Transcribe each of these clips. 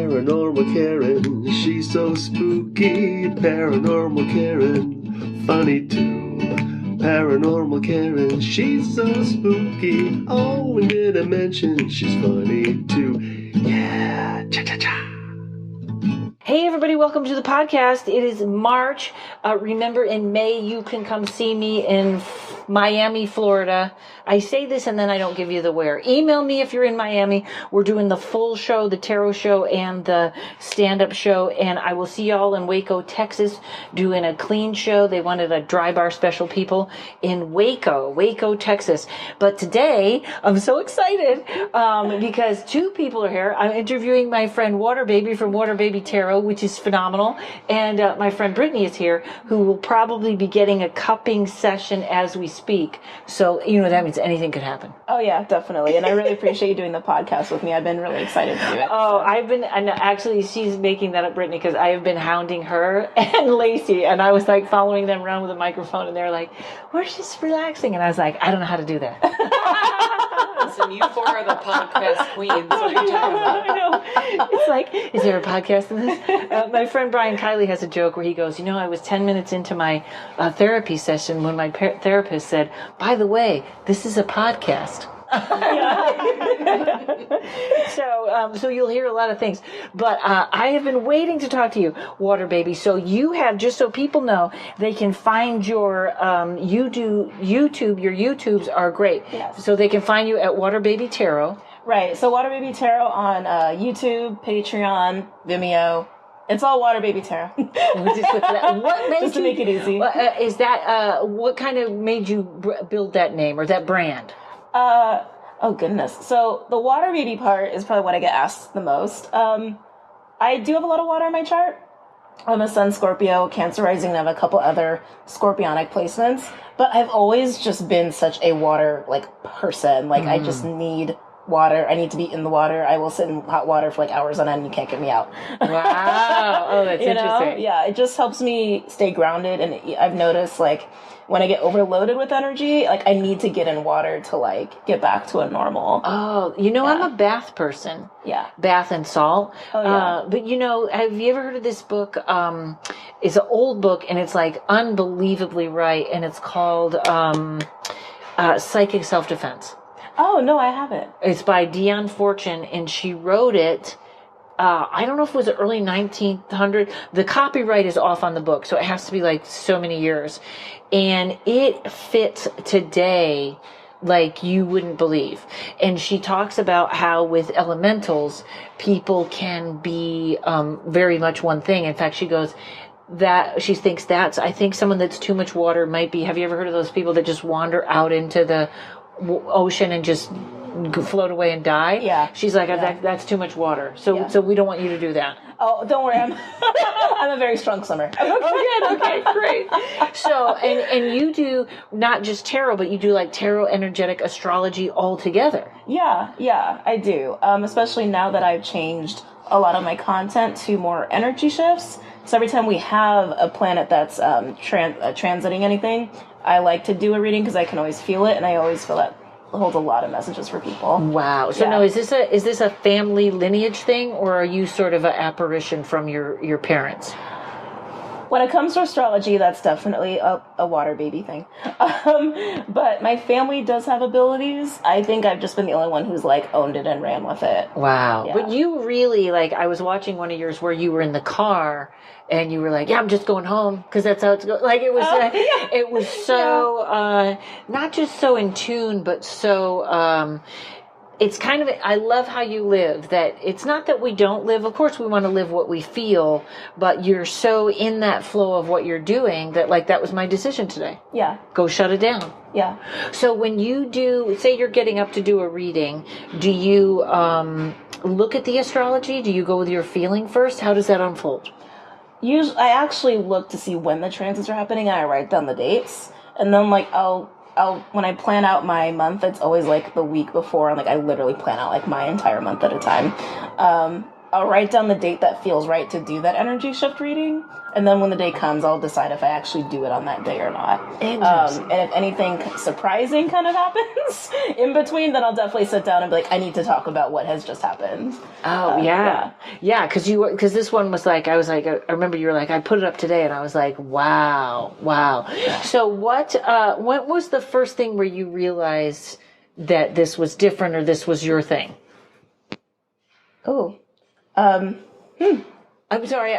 Paranormal Karen, she's so spooky. Paranormal Karen, funny too. Paranormal Karen, she's so spooky. Oh, and did I mention she's funny too? Yeah, cha-cha-cha. Hey everybody, welcome to the podcast. It is March. Remember, in May you can come see me in Miami, Florida. I say this and then I don't give you the where. Email me if you're in Miami. We're doing the full show, the tarot show and the stand-up show, and I will see y'all in Waco, Texas, doing a clean show. They wanted a dry bar special people in Waco, Texas. But today, I'm so excited because two people are here. I'm interviewing my friend Waterbaby from Waterbaby Tarot, which is phenomenal, and my friend Brittany is here, who will probably be getting a cupping session as we speak. So, you know, that means anything could happen. Oh, yeah, definitely. And I really appreciate you doing the podcast with me. I've been really excited to do it. Oh, and actually, she's making that up, Brittany, because I have been hounding her and Lacey, and I was like following them around with a microphone, and they're like, we're just relaxing. And I was like, I don't know how to do that. Listen, you four are the podcast queens. What are you talking about? I know. It's like, is there a podcast in this? My friend Brian Kiley has a joke where he goes, I was 10 minutes into my therapy session when my therapist said, by the way, this is a podcast. So you'll hear a lot of things, but I have been waiting to talk to you, Waterbaby. So you have, just so people know, they can find your YouTube. Your YouTubes are great. Yes. So they can find you at Waterbaby Tarot. Right. So Waterbaby Tarot on YouTube, Patreon, Vimeo. It's all Waterbaby Tarot. What made just to make it easy. Is that what kind of made you build that name or that brand? Oh goodness. So the water baby part is probably what I get asked the most. I do have a lot of water in my chart. I'm a Sun Scorpio, Cancer rising, and I have a couple other scorpionic placements. But I've always just been such a water person. I just need water. I need to be in the water. I will sit in hot water for hours on end. You can't get me out. Wow. Oh, that's interesting. Yeah, it just helps me stay grounded. And I've noticed when I get overloaded with energy, I need to get in water to get back to a normal. Oh, I'm a bath person. Yeah. Bath and salt. Oh, yeah. But have you ever heard of this book? It's an old book and it's unbelievably right. And it's called Psychic Self-Defense. Oh, no, I haven't. It's by Dion Fortune, and she wrote it. I don't know if it was the early 1900s. The copyright is off on the book, so it has to be so many years. And it fits today like you wouldn't believe. And she talks about how with elementals, people can be very much one thing. In fact, she goes, I think someone that's too much water might be, have you ever heard of those people that just wander out into the ocean and just float away and die? Yeah. She's like, that's too much water. So we don't want you to do that. Oh, don't worry. I'm a very strong swimmer. Okay, great. So, and you do not just tarot, but you do tarot, energetic astrology all together. Yeah, I do. Especially now that I've changed a lot of my content to more energy shifts. So every time we have a planet that's transiting anything, I like to do a reading because I can always feel it, and I always feel that holds a lot of messages for people. Wow. So now, is this a family lineage thing, or are you sort of an apparition from your parents? When it comes to astrology, that's definitely a water baby thing. But my family does have abilities. I think I've just been the only one who's owned it and ran with it. Wow. Yeah. But you really, I was watching one of yours where you were in the car and you were like, yeah, I'm just going home because that's how it's going. It was, it was so, not just so in tune, but so, it's kind of, I love how you live, that it's not that we don't live. Of course, we want to live what we feel, but you're so in that flow of what you're doing that that was my decision today. Yeah. Go shut it down. Yeah. So when you do, say you're getting up to do a reading, do you look at the astrology? Do you go with your feeling first? How does that unfold? Usually, I actually look to see when the transits are happening, and I write down the dates, and then I'll when I plan out my month, it's always the week before, and I literally plan out my entire month at a time. I'll write down the date that feels right to do that energy shift reading. And then when the day comes, I'll decide if I actually do it on that day or not. And if anything surprising kind of happens in between, then I'll definitely sit down and be like, I need to talk about what has just happened. Oh, yeah. Yeah, because this one was like, I remember you were like, I put it up today, and I was like, wow. Yeah. So what was the first thing where you realized that this was different or this was your thing? Oh. I'm sorry.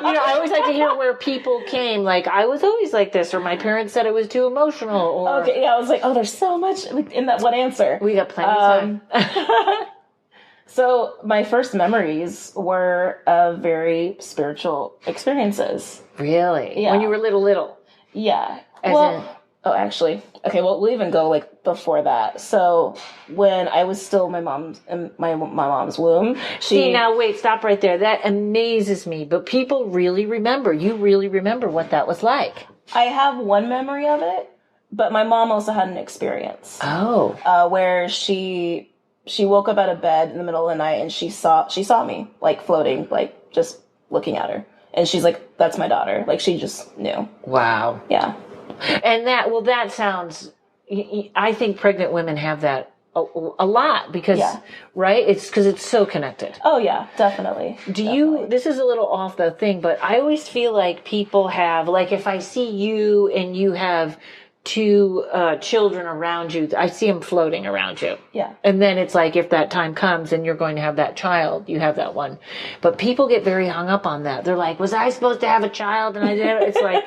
I always like to hear where people came. Like, I was always like this, or my parents said it was too emotional. Or Okay, yeah, I was like, oh, there's so much in that one answer. We got plenty of time. So my first memories were of very spiritual experiences. Really? Yeah. When you were little? Yeah. Actually, okay, well, we'll even go like before that. So when I was still in my mom's womb, See, now wait, stop right there. That amazes me. But people really remember. You really remember what that was like. I have one memory of it, but my mom also had an experience. Oh. Where she woke up out of bed in the middle of the night and she saw me like floating, like just looking at her. And she's like, that's my daughter. Like she just knew. Wow. Yeah. And that sounds, I think pregnant women have that a lot because, right? It's because it's so connected. Oh yeah, definitely. This is a little off the thing, but I always feel like people have, like if I see you and you have two children around you, I see them floating around you. Yeah. And then it's like if that time comes and you're going to have that child, you have that one. But people get very hung up on that. They're like, was I supposed to have a child? And I did. It's like,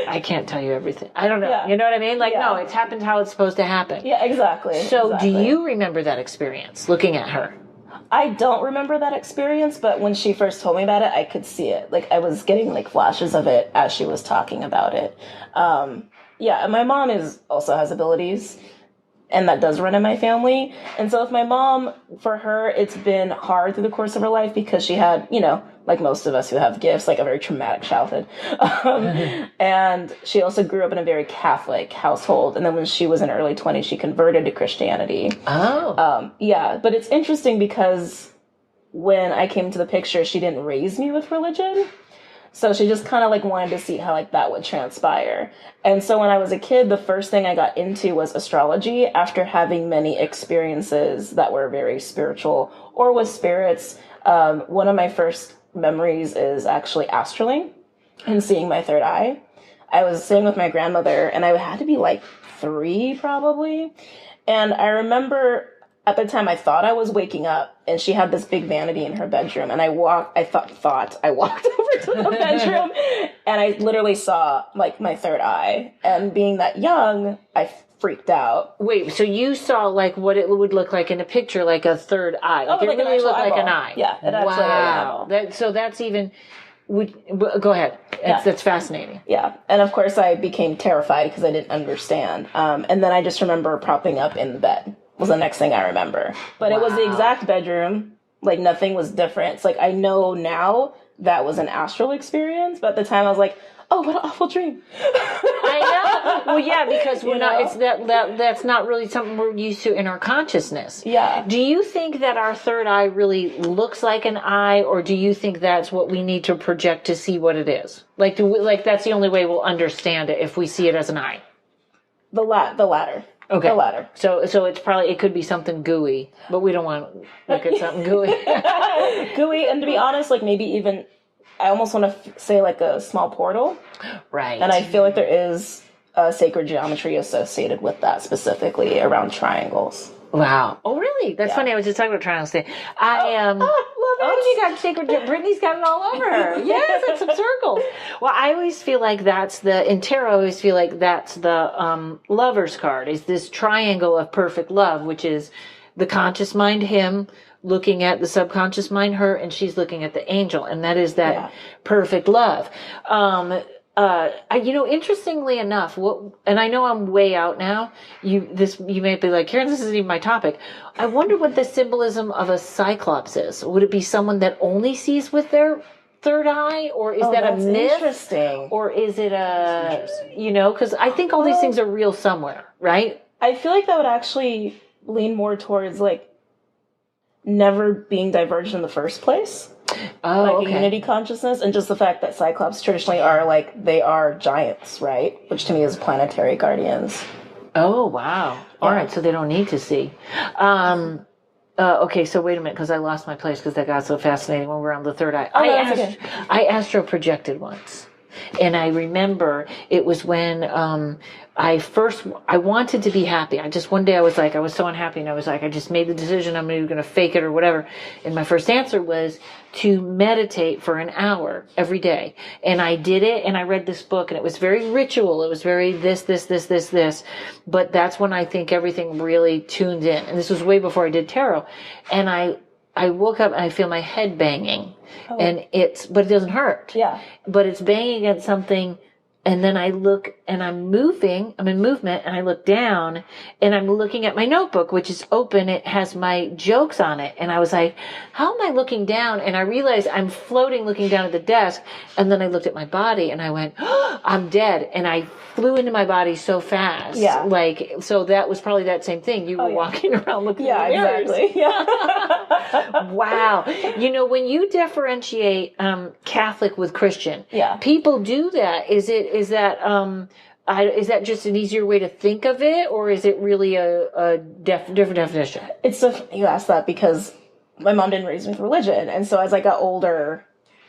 I can't tell you everything. I don't know. Yeah. You know what I mean? Like, no, it's happened how it's supposed to happen. Yeah, exactly. So do you remember that experience looking at her? I don't remember that experience, but when she first told me about it, I could see it. Like I was getting like flashes of it as she was talking about it. Yeah, and my mom also has abilities, and that does run in my family. And so if my mom, for her, it's been hard through the course of her life because she had, like most of us who have gifts, like a very traumatic childhood. And she also grew up in a very Catholic household. And then when she was in her early 20s, she converted to Christianity. Oh. Yeah, but it's interesting because when I came into the picture, she didn't raise me with religion. So she just kind of like wanted to see how like that would transpire. And so when I was a kid, the first thing I got into was astrology after having many experiences that were very spiritual or with spirits. One of my first memories is actually astraling and seeing my third eye. I was sitting with my grandmother and I had to be like 3 probably. And I remember at the time I thought I was waking up and she had this big vanity in her bedroom and I walked over to the bedroom and I literally saw like my third eye, and being that young, I freaked out. Wait, so you saw like what it would look like in a picture, like a third eye. Like it really looked like an eye. Yeah, it actually wow. So that's even, go ahead. That's fascinating. Yeah, and of course I became terrified because I didn't understand. And then I just remember propping up in the bed. Was the next thing I remember. But It was the exact bedroom. Like, nothing was different. It's like, I know now that was an astral experience, but at the time I was like, oh, what an awful dream. I know. Well, yeah, because we're not, it's that's not really something we're used to in our consciousness. Yeah. Do you think that our third eye really looks like an eye, or do you think that's what we need to project to see what it is? Like, that's the only way we'll understand it if we see it as an eye? The latter. Okay. The latter. So it could be something gooey, but we don't want to look at something gooey. Gooey, and to be honest, like maybe even, I almost want to say like a small portal. Right. And I feel like there is sacred geometry associated with that, specifically around triangles. Wow. Oh, really? That's funny. I was just talking about triangles today. Love it. Oh, you got sacred. Brittany's got it all over her. Yes, that's some circles. Well, I always feel like in tarot, I always feel like that's the lover's card, is this triangle of perfect love, which is the conscious mind, him, looking at the subconscious mind, her, and she's looking at the angel. And that is that perfect love. Interestingly enough, and I know I'm way out now. You may be like, Karen, this isn't even my topic. I wonder what the symbolism of a cyclops is. Would it be someone that only sees with their third eye, or is that a myth? Interesting. Or is it because I think all these things are real somewhere, right? I feel like that would actually lean more towards like never being diverged in the first place. Oh, Like okay. a unity consciousness, and just the fact that Cyclops traditionally are like, they are giants, right? Which to me is planetary guardians. Oh, wow. All Yeah. right, so they don't need to see. Okay, so wait a minute, because I lost my place because that got so fascinating when we were on the third eye. Oh, no, that's okay. I astro projected once. And I remember it was when I wanted to be happy. One day I was so unhappy, and I was like, I just made the decision I'm going to fake it or whatever. And my first answer was to meditate for an hour every day. And I did it, and I read this book, and it was very ritual. It was very this. But that's when I think everything really tuned in. And this was way before I did tarot. And I woke up and I feel my head banging. And but it doesn't hurt. Yeah. But it's banging against something, and then I look and I'm in movement, and I look down and I'm looking at my notebook, which is open. It has my jokes on it. And I was like, how am I looking down? And I realized I'm floating looking down at the desk. And then I looked at my body and I went, oh, I'm dead. And I flew into my body so fast. Yeah. So that was probably that same thing. You were walking around looking at mirrors. Exactly. Yeah. Wow. When you differentiate Catholic with Christian, people do that. Is that just an easier way to think of it, or is it really a different definition? You asked that because my mom didn't raise me with religion, and so as I got older,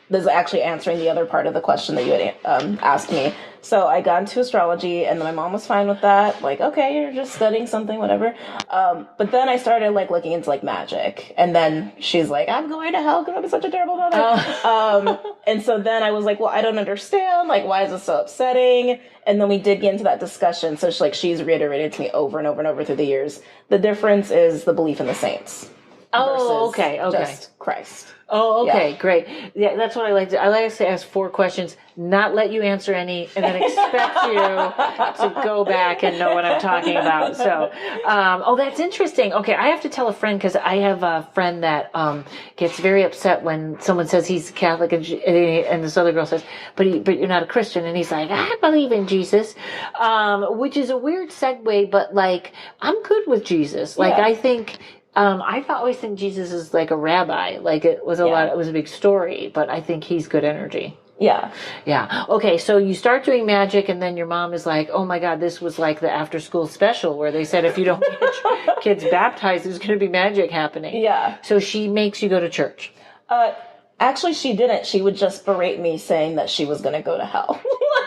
this is actually answering the other part of the question that you had asked me. So I got into astrology, and then my mom was fine with that. Like, okay, you're just studying something, whatever. But then I started looking into magic, and then she's like, I'm going to hell because I'm such a terrible mother. And so then I was like, well, I don't understand. Why is this so upsetting? And then we did get into that discussion. So she's reiterated to me over and over and over through the years. The difference is the belief in the saints. Oh, okay. Just Christ. Oh, okay, great. Yeah, that's what I like to. I like to ask 4 questions, not let you answer any, and then expect you to go back and know what I'm talking about. So, that's interesting. Okay, I have to tell a friend, because I have a friend that gets very upset when someone says he's Catholic, and this other girl says, but you're not a Christian, and he's like, I believe in Jesus, which is a weird segue, but I'm good with Jesus. I think. I always think Jesus is like a rabbi. It was it was a big story, but I think he's good energy. Yeah. Yeah. Okay, so you start doing magic, and then your mom is like, oh my God, this was like the after school special where they said if you don't get your kids baptized, there's going to be magic happening. Yeah. So she makes you go to church. Actually, she didn't. She would just berate me saying that she was going to go to hell.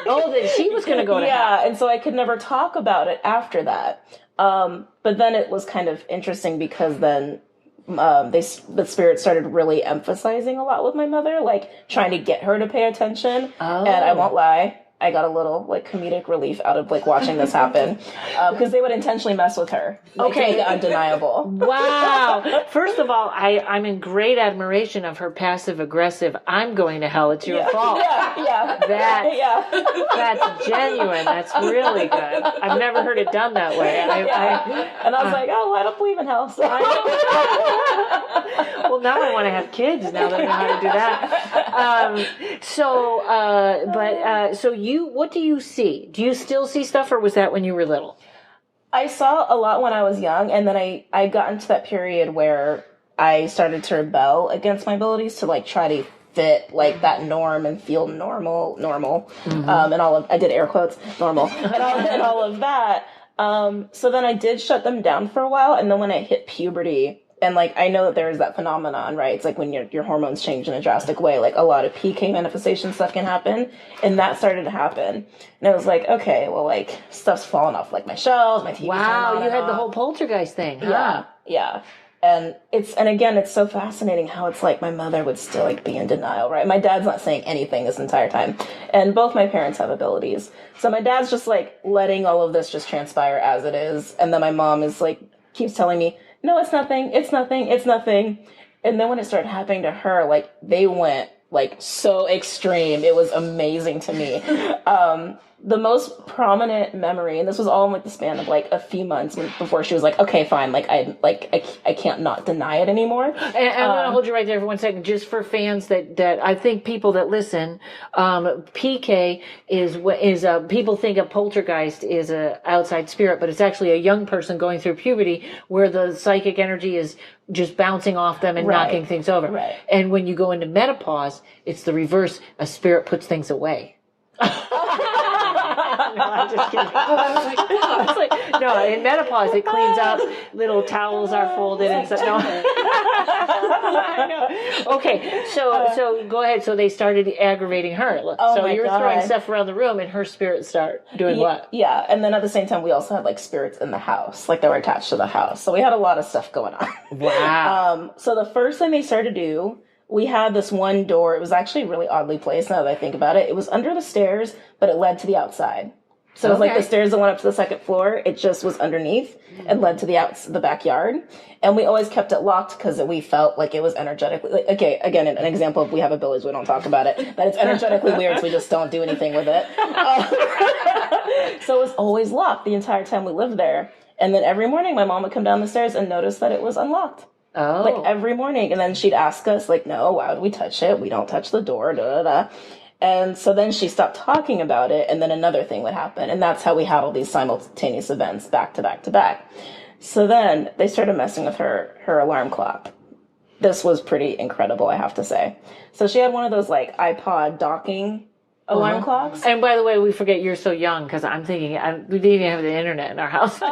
That she was going to go to hell. Yeah, and so I could never talk about it after that. But then it was kind of interesting because then the spirit started really emphasizing a lot with my mother, trying to get her to pay attention. And I won't lie, I got a little comedic relief out of watching this happen, because they would intentionally mess with her. Okay, the undeniable. Wow. First of all, I'm in great admiration of her passive aggressive. I'm going to hell. It's your fault. Yeah. That's genuine. That's really good. I've never heard it done that way. And I was like, I don't believe in hell. So. Well, now I want to have kids. Now that I know how to do that. So what do you see? Do you still see stuff, or was that when you were little? I saw a lot when I was young, and then I got into that period where I started to rebel against my abilities to try to fit that norm and feel normal, and I did air quotes, normal, and all of that. So then I did shut them down for a while, and then when I hit puberty, and I know that there's that phenomenon, right? It's when your hormones change in a drastic way, a lot of PK manifestation stuff can happen, and that started to happen. And I was like, okay, well, stuff's falling off my shelves, my TV's Wow, you had the whole poltergeist thing, huh? Yeah. And again, it's so fascinating how it's my mother would still be in denial, right? My dad's not saying anything this entire time. And both my parents have abilities. So my dad's just letting all of this just transpire as it is. And then my mom is keeps telling me, no, it's nothing. And then when it started happening to her, they went so extreme. It was amazing to me. the most prominent memory, and this was all in like the span of like a few months before she was like, okay, fine, like I can't not deny it anymore. And I'm going to hold you right there for 1 second, just for fans that I think people that listen, PK is people think a poltergeist is a outside spirit, but it's actually a young person going through puberty where the psychic energy is just bouncing off them and knocking things over. Right. And when you go into menopause, it's the reverse. A spirit puts things away. No, I'm just kidding. It's like, no, in menopause it cleans up. Little towels are folded and stuff. No. I know. Okay, so go ahead. So they started aggravating her. So you're throwing stuff around the room, and her spirits start doing what? Yeah, and then at the same time, we also had like spirits in the house, like they were attached to the house. So we had a lot of stuff going on. Wow. So the first thing they started to do, we had this one door. It was actually really oddly placed now that I think about it. It was under the stairs, but it led to the outside. So it was like the stairs that went up to the second floor. It just was underneath and led to the backyard. And we always kept it locked because we felt like it was energetically, like, okay, again, an example of we have a village, we don't talk about it, that it's energetically weird, so we just don't do anything with it. So it was always locked the entire time we lived there. And then every morning my mom would come down the stairs and notice that it was unlocked. Oh. Like every morning. And then she'd ask us, like, no, why would we touch it? We don't touch the door, da da da. And so then she stopped talking about it, and then another thing would happen. And that's how we had all these simultaneous events back to back to back. So then they started messing with her alarm clock. This was pretty incredible, I have to say. So she had one of those like iPod docking alarm clocks. And by the way, we forget you're so young because I'm thinking we didn't even have the internet in our house. My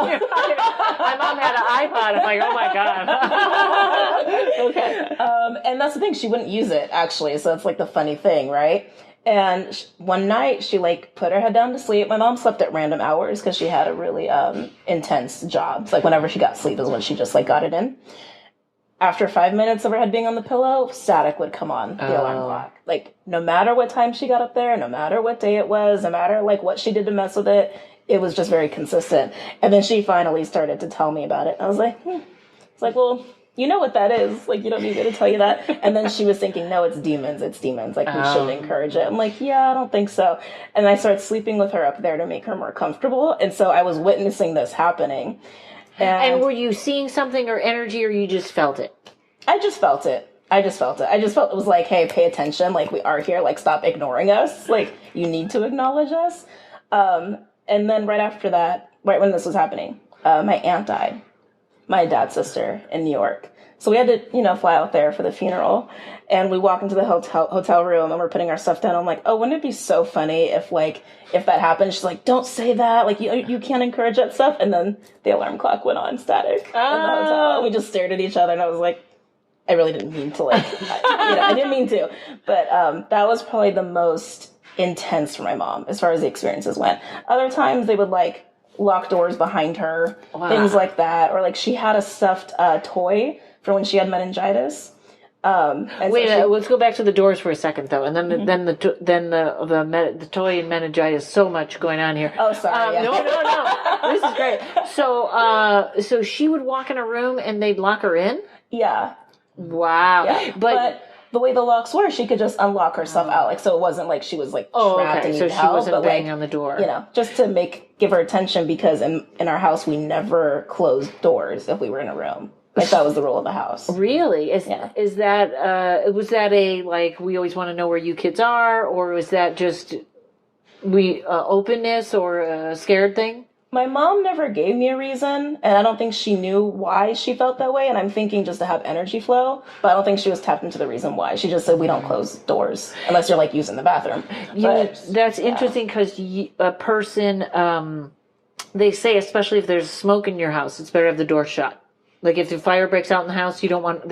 mom had an iPod. I'm like, oh my God. Okay. And that's the thing. She wouldn't use it actually. So it's like the funny thing, right? And one night she like put her head down to sleep. My mom slept at random hours because she had a really intense job. So like whenever she got sleep is when she just like got it in. After 5 minutes of her head being on the pillow, static would come on the alarm clock. Like no matter what time she got up there, no matter what day it was, no matter like what she did to mess with it, it was just very consistent. And then she finally started to tell me about it. I was like, It's like, well, you know what that is. Like, you don't need me to tell you that. And then she was thinking, no, it's demons. It's demons. Like, we shouldn't encourage it. I'm like, yeah, I don't think so. And I started sleeping with her up there to make her more comfortable. And so I was witnessing this happening. And were you seeing something or energy, or you just felt it? I just felt it. I just felt it was like, hey, pay attention. Like, we are here. Like, stop ignoring us. Like, you need to acknowledge us. And then right after that, right when this was happening, my aunt died. My dad's sister in New York. So we had to, fly out there for the funeral, and we walk into the hotel room and we're putting our stuff down. I'm like, oh, wouldn't it be so funny if that happened? She's like, don't say that. Like, you can't encourage that stuff. And then the alarm clock went on static in the hotel. And we just stared at each other, and I was like, I really didn't mean to I didn't mean to, but, that was probably the most intense for my mom as far as the experiences went. Other times they would lock doors behind her, things like that. Or like she had a stuffed toy for when she had meningitis. Wait, let's go back to the doors for a second, though, and then the toy and meningitis. So much going on here. Oh, sorry. No. This is great. So she would walk in a room and they'd lock her in. Yeah. Wow. Yeah. But the way the locks were, she could just unlock herself out. Like, so it wasn't like she was trapped and so needed she help, wasn't but banging on the door. Just to give her attention, because in our house we never closed doors if we were in a room. Like, that was the rule of the house. Really? Is that was that a we always want to know where you kids are, or was that just openness or a scared thing? My mom never gave me a reason, and I don't think she knew why she felt that way, and I'm thinking just to have energy flow, but I don't think she was tapped into the reason why. She just said, we don't close doors unless you're using the bathroom. That's interesting, because a person, they say, especially if there's smoke in your house, it's better to have the door shut. Like, if the fire breaks out in the house, you don't want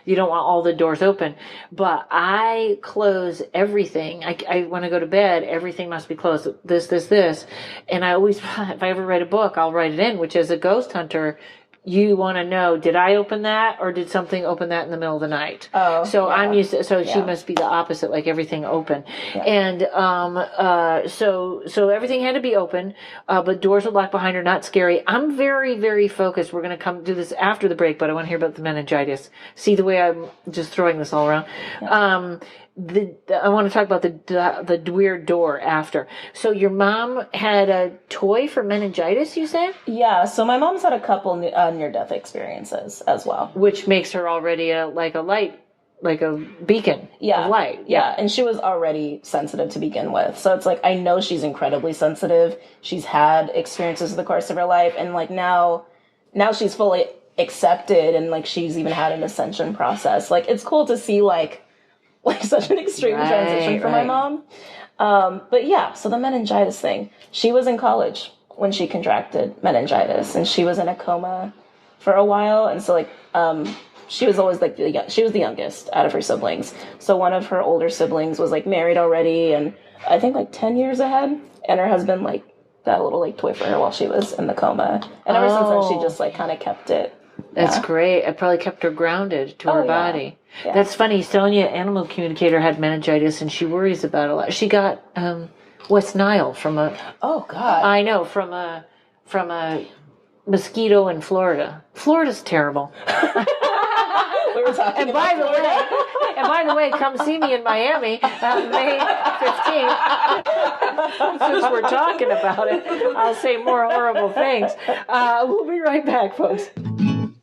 all the doors open. But I close everything. I when I go to bed, everything must be closed. This. And I always, if I ever write a book, I'll write it in, which as a ghost hunter, you want to know, did I open that, or did something open that in the middle of the night? Oh, so yeah. I'm used to, she must be the opposite, like everything open. Yeah. And, so everything had to be open, but doors were locked behind her, not scary. I'm very, very focused. We're going to come do this after the break, but I want to hear about the meningitis. See the way I'm just throwing this all around? Yeah. I want to talk about the weird door after. So your mom had a toy for meningitis, you said? Yeah, so my mom's had a couple near-death experiences as well. Which makes her already like a beacon of light. Yeah, and she was already sensitive to begin with. So it's like, I know she's incredibly sensitive. She's had experiences in the course of her life, and like now she's fully accepted, and like she's even had an ascension process. Like, it's cool to see like such an extreme transition for my mom. But yeah, so the meningitis thing. She was in college when she contracted meningitis, and she was in a coma for a while. And so like, she was always like she was the youngest out of her siblings. So one of her older siblings was like married already, and I think like 10 years ahead. And her husband like got a little like toy for her while she was in the coma. And ever since then, she just like kind of kept it. That's great. It probably kept her grounded to her body. Yeah. That's funny. Sonia, animal communicator, had meningitis, and she worries about it a lot. She got West Nile from a. Oh God! I know, from a mosquito in Florida. Florida's terrible. We were talking. And by the way, come see me in Miami May 15th. Since we're talking about it, I'll say more horrible things. We'll be right back, folks.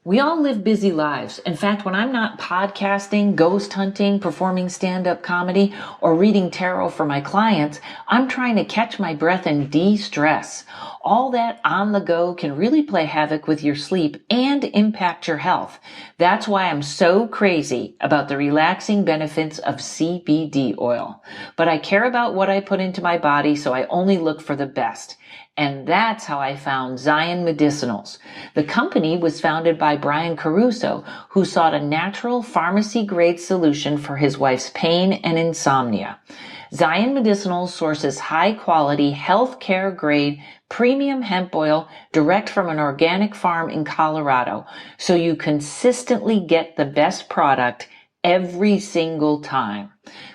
We all live busy lives. In fact, when I'm not podcasting, ghost hunting, performing stand-up comedy, or reading tarot for my clients, I'm trying to catch my breath and de-stress. All that on the go can really play havoc with your sleep and impact your health. That's why I'm so crazy about the relaxing benefits of CBD oil. But I care about what I put into my body, so I only look for the best. And that's how I found Zion Medicinals. The company was founded by Brian Caruso, who sought a natural pharmacy-grade solution for his wife's pain and insomnia. Zion Medicinals sources high-quality, healthcare-grade, premium hemp oil direct from an organic farm in Colorado, so you consistently get the best product every single time.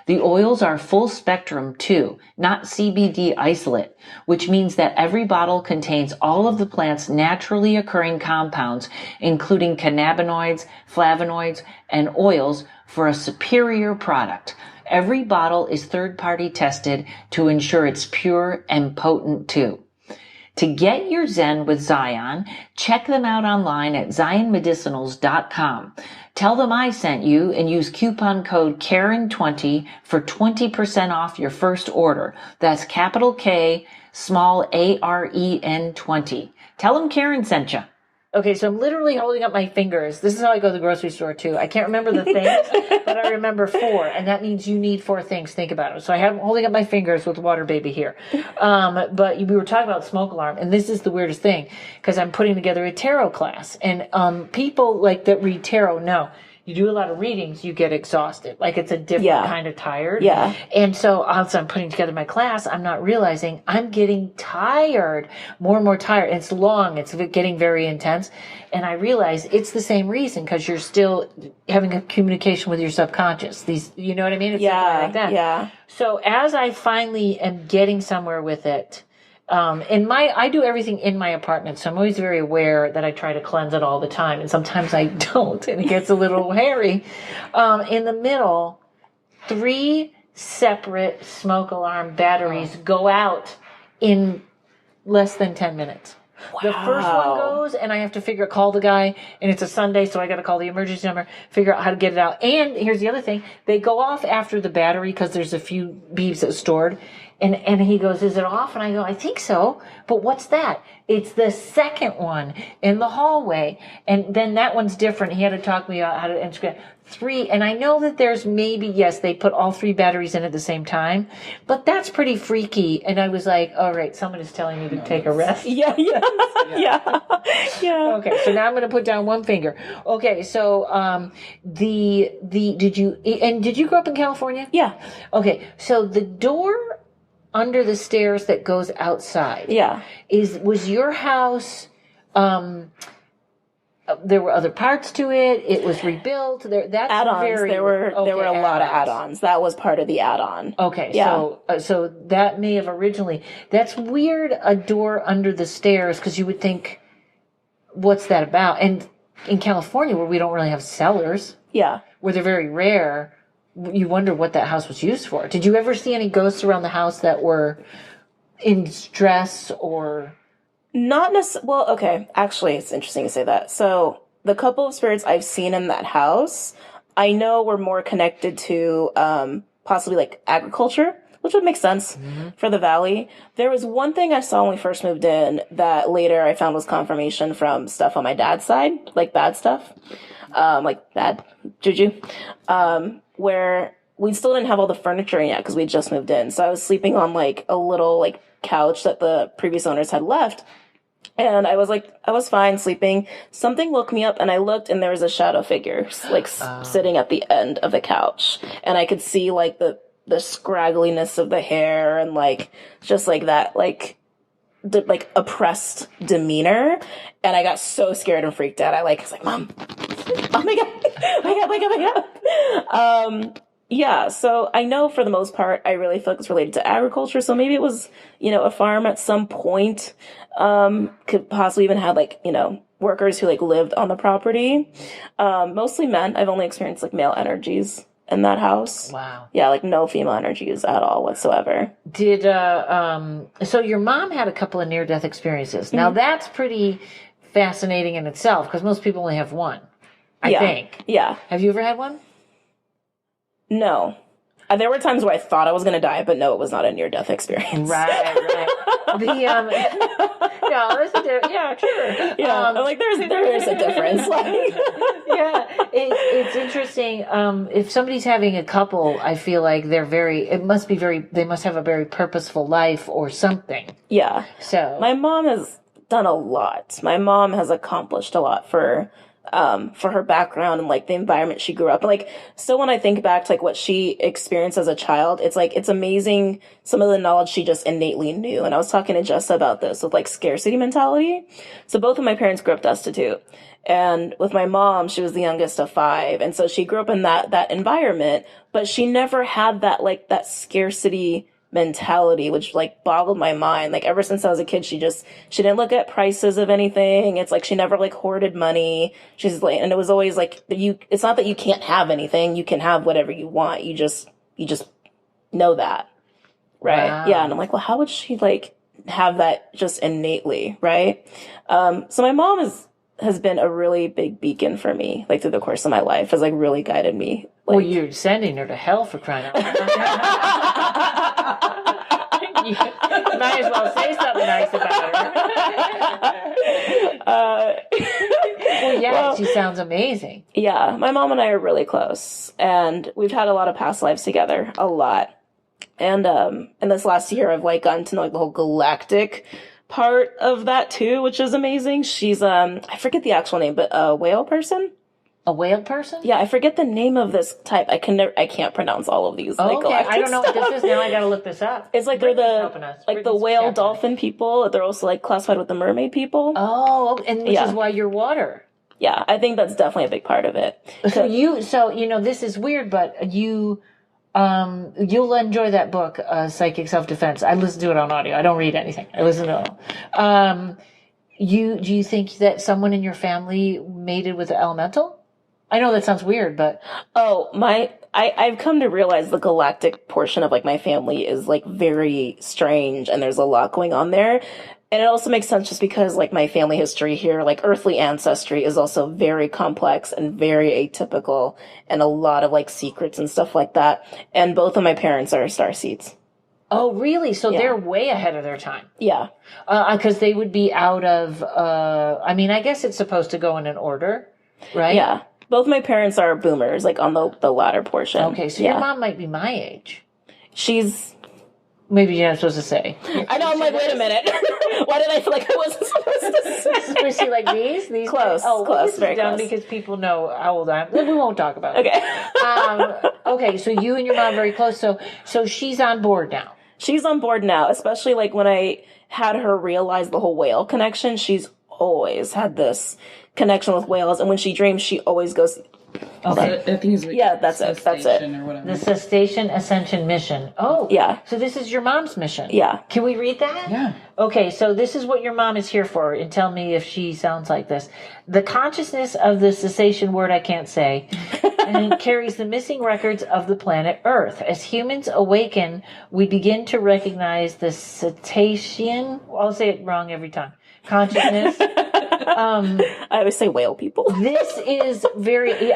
The oils are full spectrum too, not CBD isolate, which means that every bottle contains all of the plant's naturally occurring compounds, including cannabinoids, flavonoids, and oils for a superior product. Every bottle is third-party tested to ensure it's pure and potent too. To get your Zen with Zion, check them out online at zionmedicinals.com. Tell them I sent you and use coupon code Karen20 for 20% off your first order. That's capital K, small AREN 20. Tell them Karen sent you. Okay, so I'm literally holding up my fingers. This is how I go to the grocery store, too. I can't remember the things, but I remember 4, and that means you need 4 things. Think about it. So I have holding up my fingers with Waterbaby here. But we were talking about smoke alarm, and this is the weirdest thing, because I'm putting together a tarot class. And people like that read tarot know. You do a lot of readings, you get exhausted. Like, it's a different kind of tired. Yeah. And so as I'm putting together my class, I'm not realizing I'm getting tired, more and more tired. It's long. It's getting very intense. And I realize it's the same reason, because you're still having a communication with your subconscious. You know what I mean? It's something like that. Yeah. So as I finally am getting somewhere with it, I do everything in my apartment, so I'm always very aware that I try to cleanse it all the time, and sometimes I don't, and it gets a little hairy. In the middle, 3 separate smoke alarm batteries go out in less than 10 minutes. Wow. The first one goes, and I have to call the guy, and it's a Sunday, so I got to call the emergency number, figure out how to get it out. And here's the other thing. They go off after the battery, because there's a few beeps that's stored. And he goes, is it off? And I go, I think so. But what's that? It's the second one in the hallway. And then that one's different. He had to talk to me about how to integrate 3. And I know that there's maybe, yes, they put all 3 batteries in at the same time. But that's pretty freaky. And I was like, all right, someone is telling me to take a rest. Yeah. Okay, so now I'm going to put down one finger. Okay, so did you grow up in California? Yeah. Okay, so the door under the stairs that goes outside. Yeah. Was your house, there were other parts to it, it was rebuilt, that's add-ons. There were a lot of add-ons. That was part of the add-on. Okay, yeah. So that may have originally, that's weird, a door under the stairs, because you would think, what's that about? And in California, where we don't really have cellars, yeah, where they're very rare, you wonder what that house was used for. Did you ever see any ghosts around the house that were in stress or? Not necessarily. Well, okay. Actually, it's interesting to say that. So the couple of spirits I've seen in that house, I know were more connected to possibly like agriculture, which would make sense for the valley. There was one thing I saw when we first moved in that later I found was confirmation from stuff on my dad's side, like bad stuff, like bad juju, where we still didn't have all the furniture in yet because we just moved in. So I was sleeping on like a little like couch that the previous owners had left. And I was fine sleeping. Something woke me up and I looked and there was a shadow figure like sitting at the end of the couch. And I could see like the scraggliness of the hair and like just like that like oppressed demeanor. And I got so scared and freaked out. I was like, Mom, oh my God, wake up. Yeah, so I know for the most part, I really feel like it's related to agriculture. So maybe it was, a farm at some point. Could possibly even have like, workers who like lived on the property. Mostly men. I've only experienced like male energies in that house. Wow. Yeah, like no female energies at all whatsoever. Did, so your mom had a couple of near-death experiences. Now that's pretty fascinating in itself because most people only have one, I think. Yeah. Have you ever had one? No. There were times where I thought I was going to die, but no, it was not a near-death experience. Right. Yeah, sure. Yeah, like there is a difference. Yeah, it's interesting. If somebody's having a couple, I feel like they must have a very purposeful life or something. Yeah. So my mom has done a lot. My mom has accomplished a lot for her background and like the environment she grew up in. Like, so when I think back to like what she experienced as a child, it's like, it's amazing some of the knowledge she just innately knew. And I was talking to Jessa about this with like scarcity mentality. So both of my parents grew up destitute. And with my mom, she was the youngest of 5. And so she grew up in that environment, but she never had that scarcity mentality, which like boggled my mind. Like ever since I was a kid, she didn't look at prices of anything. It's like she never like hoarded money. She's like, and it was always like it's not that you can't have anything. You can have whatever you want. You just know that. Right. Wow. Yeah. And I'm like, well, how would she like have that just innately? Right. So my mom has been a really big beacon for me, like through the course of my life, has like really guided me. Like, well, you're sending her to hell for crying out loud. You might as well say something nice about her. Well, she sounds amazing. Yeah, my mom and I are really close, and we've had a lot of past lives together, a lot. And in this last year, I've like gotten to know like the whole galactic part of that too, which is amazing. She's I forget the actual name, but a whale person. A whale person? Yeah, I forget the name of this type. I can't pronounce all of these. Like, okay, I don't know what this is. Now I gotta look this up. It's like they're the whale dolphin people. They're also like classified with the mermaid people. Oh, and which is why you're water. Yeah, I think that's definitely a big part of it. So this is weird, but you'll enjoy that book, Psychic Self-Defense. I listen to it on audio. I don't read anything. I listen to it. Do you think that someone in your family mated with an elemental? I know that sounds weird, but I've come to realize the galactic portion of like my family is like very strange, and there's a lot going on there. And it also makes sense just because like my family history here, like earthly ancestry, is also very complex and very atypical, and a lot of like secrets and stuff like that. And both of my parents are starseeds. Oh, really? So they're way ahead of their time. Yeah. Because they would be out of, I guess it's supposed to go in an order, right? Yeah. Both my parents are boomers, like on the latter portion. Okay, so your mom might be my age. She's... Maybe you're not supposed to say. I know, I'm like, wait a minute. Why did I feel like I wasn't supposed to say? Was she like these? Close, close, very close. Because people know how old I am. We won't talk about it. Okay. Okay, so you and your mom are very close. So she's on board now. She's on board now, especially like when I had her realize the whole whale connection. She's always had this connection with whales, and when she dreams, she always goes... Okay. I think it's like that's it. That's it. Or whatever. The Cetacean Ascension Mission. Oh, yeah. So this is your mom's mission. Yeah. Can we read that? Yeah. Okay, so this is what your mom is here for, and tell me if she sounds like this. The consciousness of the cessation word I can't say and it carries the missing records of the planet Earth. As humans awaken, we begin to recognize the cetacean, I'll say it wrong every time, consciousness. I always say whale people. This is very,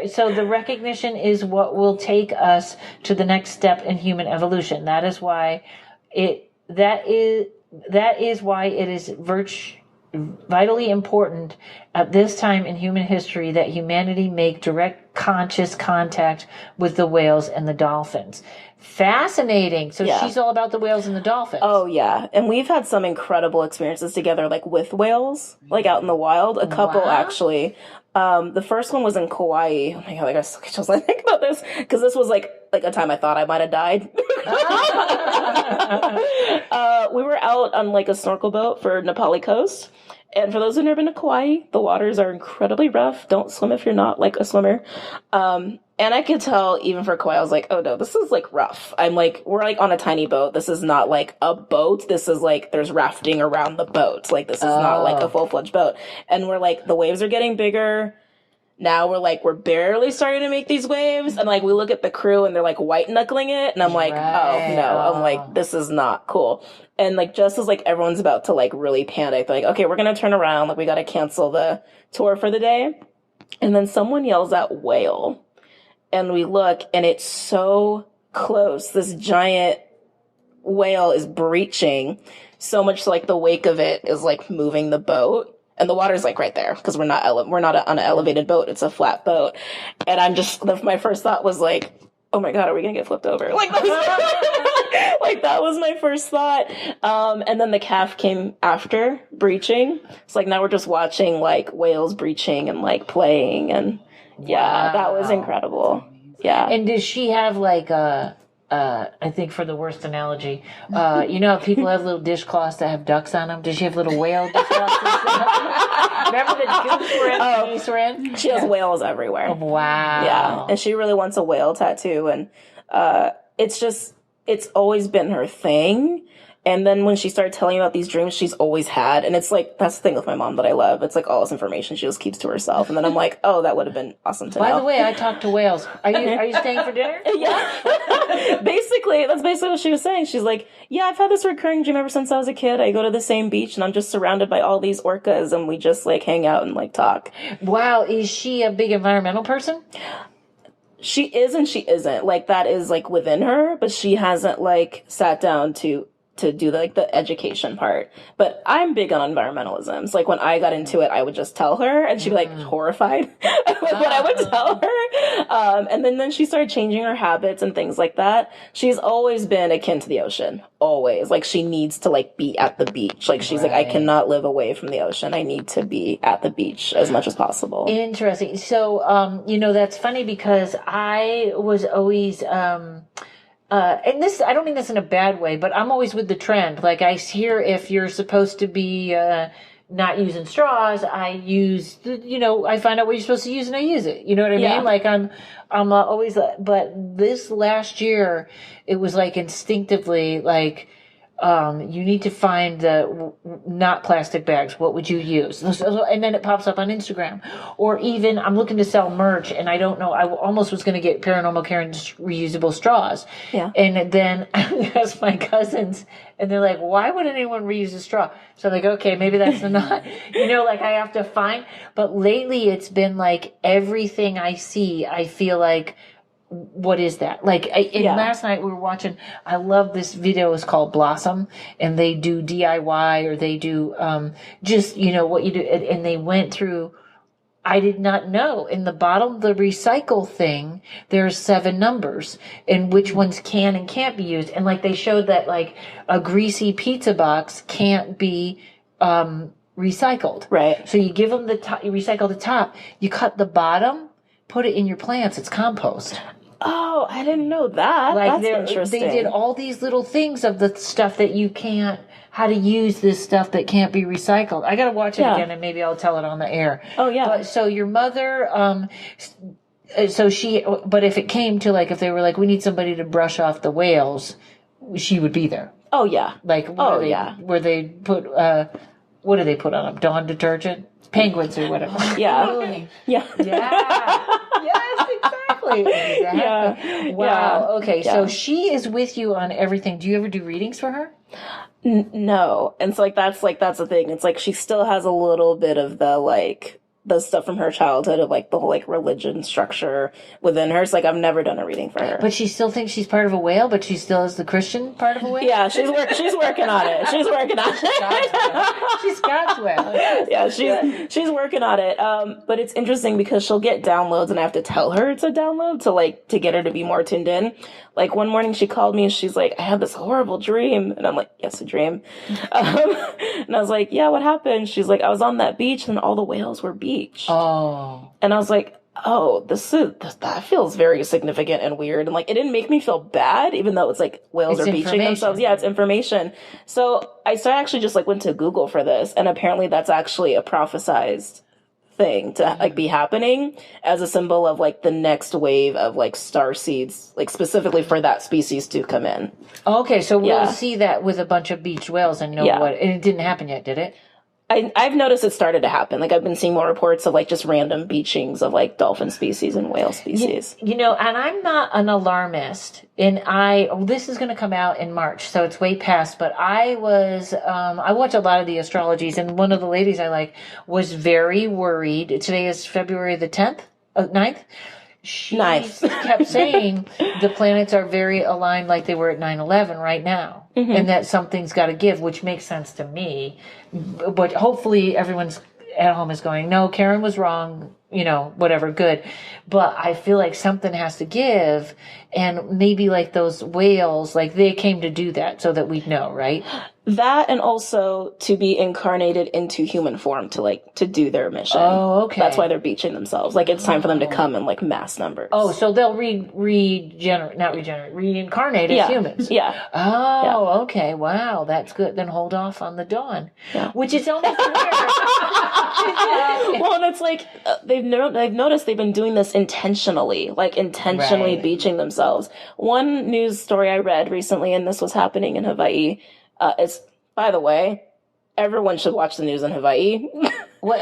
so the recognition is what will take us to the next step in human evolution. That is why that is why it is vitally important at this time in human history that humanity make direct conscious contact with the whales and the dolphins. Fascinating. So she's all about the whales and the dolphins. Oh, yeah. And we've had some incredible experiences together, like with whales, like out in the wild. A couple, actually. The first one was in Kauai. Oh my God, I got so chills when I think about this. Because this was like a time I thought I might have died. We were out on like a snorkel boat for Nepali coast. And for those who've never been to Kauai, the waters are incredibly rough. Don't swim if you're not like a swimmer. And I could tell even for Kauai, I was like, oh no, this is like rough. I'm like, we're like on a tiny boat. This is not like a boat. This is like, there's rafting around the boat. Like this is not like a full-fledged boat. And we're like, the waves are getting bigger. Now we're barely starting to make these waves. And like, we look at the crew and they're like white knuckling it. And I'm like, oh no, I'm like, this is not cool. And like, just as like everyone's about to like really panic, they're like, okay, we're going to turn around. Like we got to cancel the tour for the day. And then someone yells out whale. And we look and it's so close. This giant whale is breaching so much so, like the wake of it is like moving the boat. And the water's like right there because we're not on an elevated boat. It's a flat boat. And I'm just, my first thought was like, oh my God, are we going to get flipped over? Like, that was my first thought. And then the calf came after breaching. It's like now we're just watching like whales breaching and like playing. And yeah, that was incredible. Yeah. And does she have like I think for the worst analogy, you know how people have little dishcloths that have ducks on them? Does she have little whale dishcloths? Remember the goose were in? She has whales everywhere. Oh, wow. Yeah. And she really wants a whale tattoo. And it's always been her thing. And then when she started telling about these dreams she's always had, and it's like, that's the thing with my mom that I love. It's like all this information she just keeps to herself. And then I'm like, oh, that would have been awesome to know. By the way, I talked to whales. Are you staying for dinner? Yeah. That's basically what she was saying. She's like, yeah, I've had this recurring dream ever since I was a kid. I go to the same beach and I'm just surrounded by all these orcas and we just like hang out and like talk. Wow. Is she a big environmental person? She is and she isn't. Like that is like within her, but she hasn't like sat down to do the education part. But I'm big on environmentalism. So like when I got into it, I would just tell her and she'd be like horrified with what I would tell her. And then she started changing her habits and things like that. She's always been akin to the ocean. Always. Like she needs to like be at the beach. Like she's like, I cannot live away from the ocean. I need to be at the beach as much as possible. Interesting. So, that's funny because I was always, and this, I don't mean this in a bad way, but I'm always with the trend. Like I hear if you're supposed to be, not using straws, I use, I find out what you're supposed to use and I use it. You know what I mean? Like I'm always, but this last year, it was like instinctively like, you need to find the not plastic bags. What would you use? And then it pops up on Instagram. Or even I'm looking to sell merch and I don't know. I almost was going to get Paranormal Karen's reusable straws. Yeah. And then I asked my cousins and they're like, why would anyone reuse a straw? So I'm like, okay, maybe that's not, like I have to find. But lately it's been like everything I see, I feel like, what is that? Like, last night we were watching, I love this video, it's called Blossom, and they do DIY or they do, what you do. And they went through, I did not know, in the bottom of the recycle thing, there's 7 numbers and which ones can and can't be used. And like they showed that like a greasy pizza box can't be, recycled. Right. So you give them the top, you recycle the top, you cut the bottom, put it in your plants, it's compost. Oh, I didn't know that. Like that's interesting. They did all these little things of the stuff that you can't, how to use this stuff that can't be recycled. I got to watch it again and maybe I'll tell it on the air. Oh, yeah. But, so your mother, but if it came to like, if they were like, we need somebody to brush off the whales, she would be there. Oh, yeah. Like, where they put, what do they put on them? Dawn detergent? penguins or whatever. Yeah. Yeah. Yes, exactly. Yeah. Wow. Yeah. Okay, Yeah. so she is with you on everything. Do you ever do readings for her? No. And so that's the thing. It's like she still has a little bit of the stuff from her childhood of like the whole like religion structure within her. It's like I've never done a reading for her. But she still thinks she's part of a whale, but she still is the Christian part of a whale? Yeah, she's working on it. She's working on it. She's God's whale. Yeah, she's working on it. But it's interesting because she'll get downloads and I have to tell her to download to get her to be more tuned in. Like one morning she called me and she's like, I had this horrible dream. And I'm like, yes, a dream. And I was like, yeah, what happened? She's like, I was on that beach and all the whales were beached. Oh. And I was like, oh, that feels very significant and weird. And like, it didn't make me feel bad, even though it's like whales are beaching themselves. Yeah, it's information. So I actually just like went to Google for this. And apparently that's actually a prophesized thing to like be happening as a symbol of like the next wave of like star seeds, like specifically for that species to come in. Okay, so we'll see that with a bunch of beached whales and know what, and it didn't happen yet, did it? I've noticed it started to happen. Like I've been seeing more reports of like just random beachings of like dolphin species and whale species. You know, and I'm not an alarmist, and this is going to come out in March, so it's way past, but I watch a lot of the astrologies, and one of the ladies I like was very worried. Today is February the 10th, 9th. She kept saying the planets are very aligned like they were at 9/11 right now. Mm-hmm. And that something's got to give, which makes sense to me. But hopefully everyone's at home is going, no, Karen was wrong, you know, whatever, good. But I feel like something has to give. And maybe like those whales, like they came to do that so that we'd know, right? That and also to be incarnated into human form to do their mission. Oh, okay. That's why they're beaching themselves. Like it's time for them to come in like mass numbers. Oh, so they'll reincarnate as humans. Yeah. Oh, okay. Wow, that's good. Then hold off on the dawn, which is almost rare. Well, and it's like they've noticed they've been doing this intentionally beaching themselves. One news story I read recently, and this was happening in Hawaii. It's, by the way, everyone should watch the news in Hawaii. What?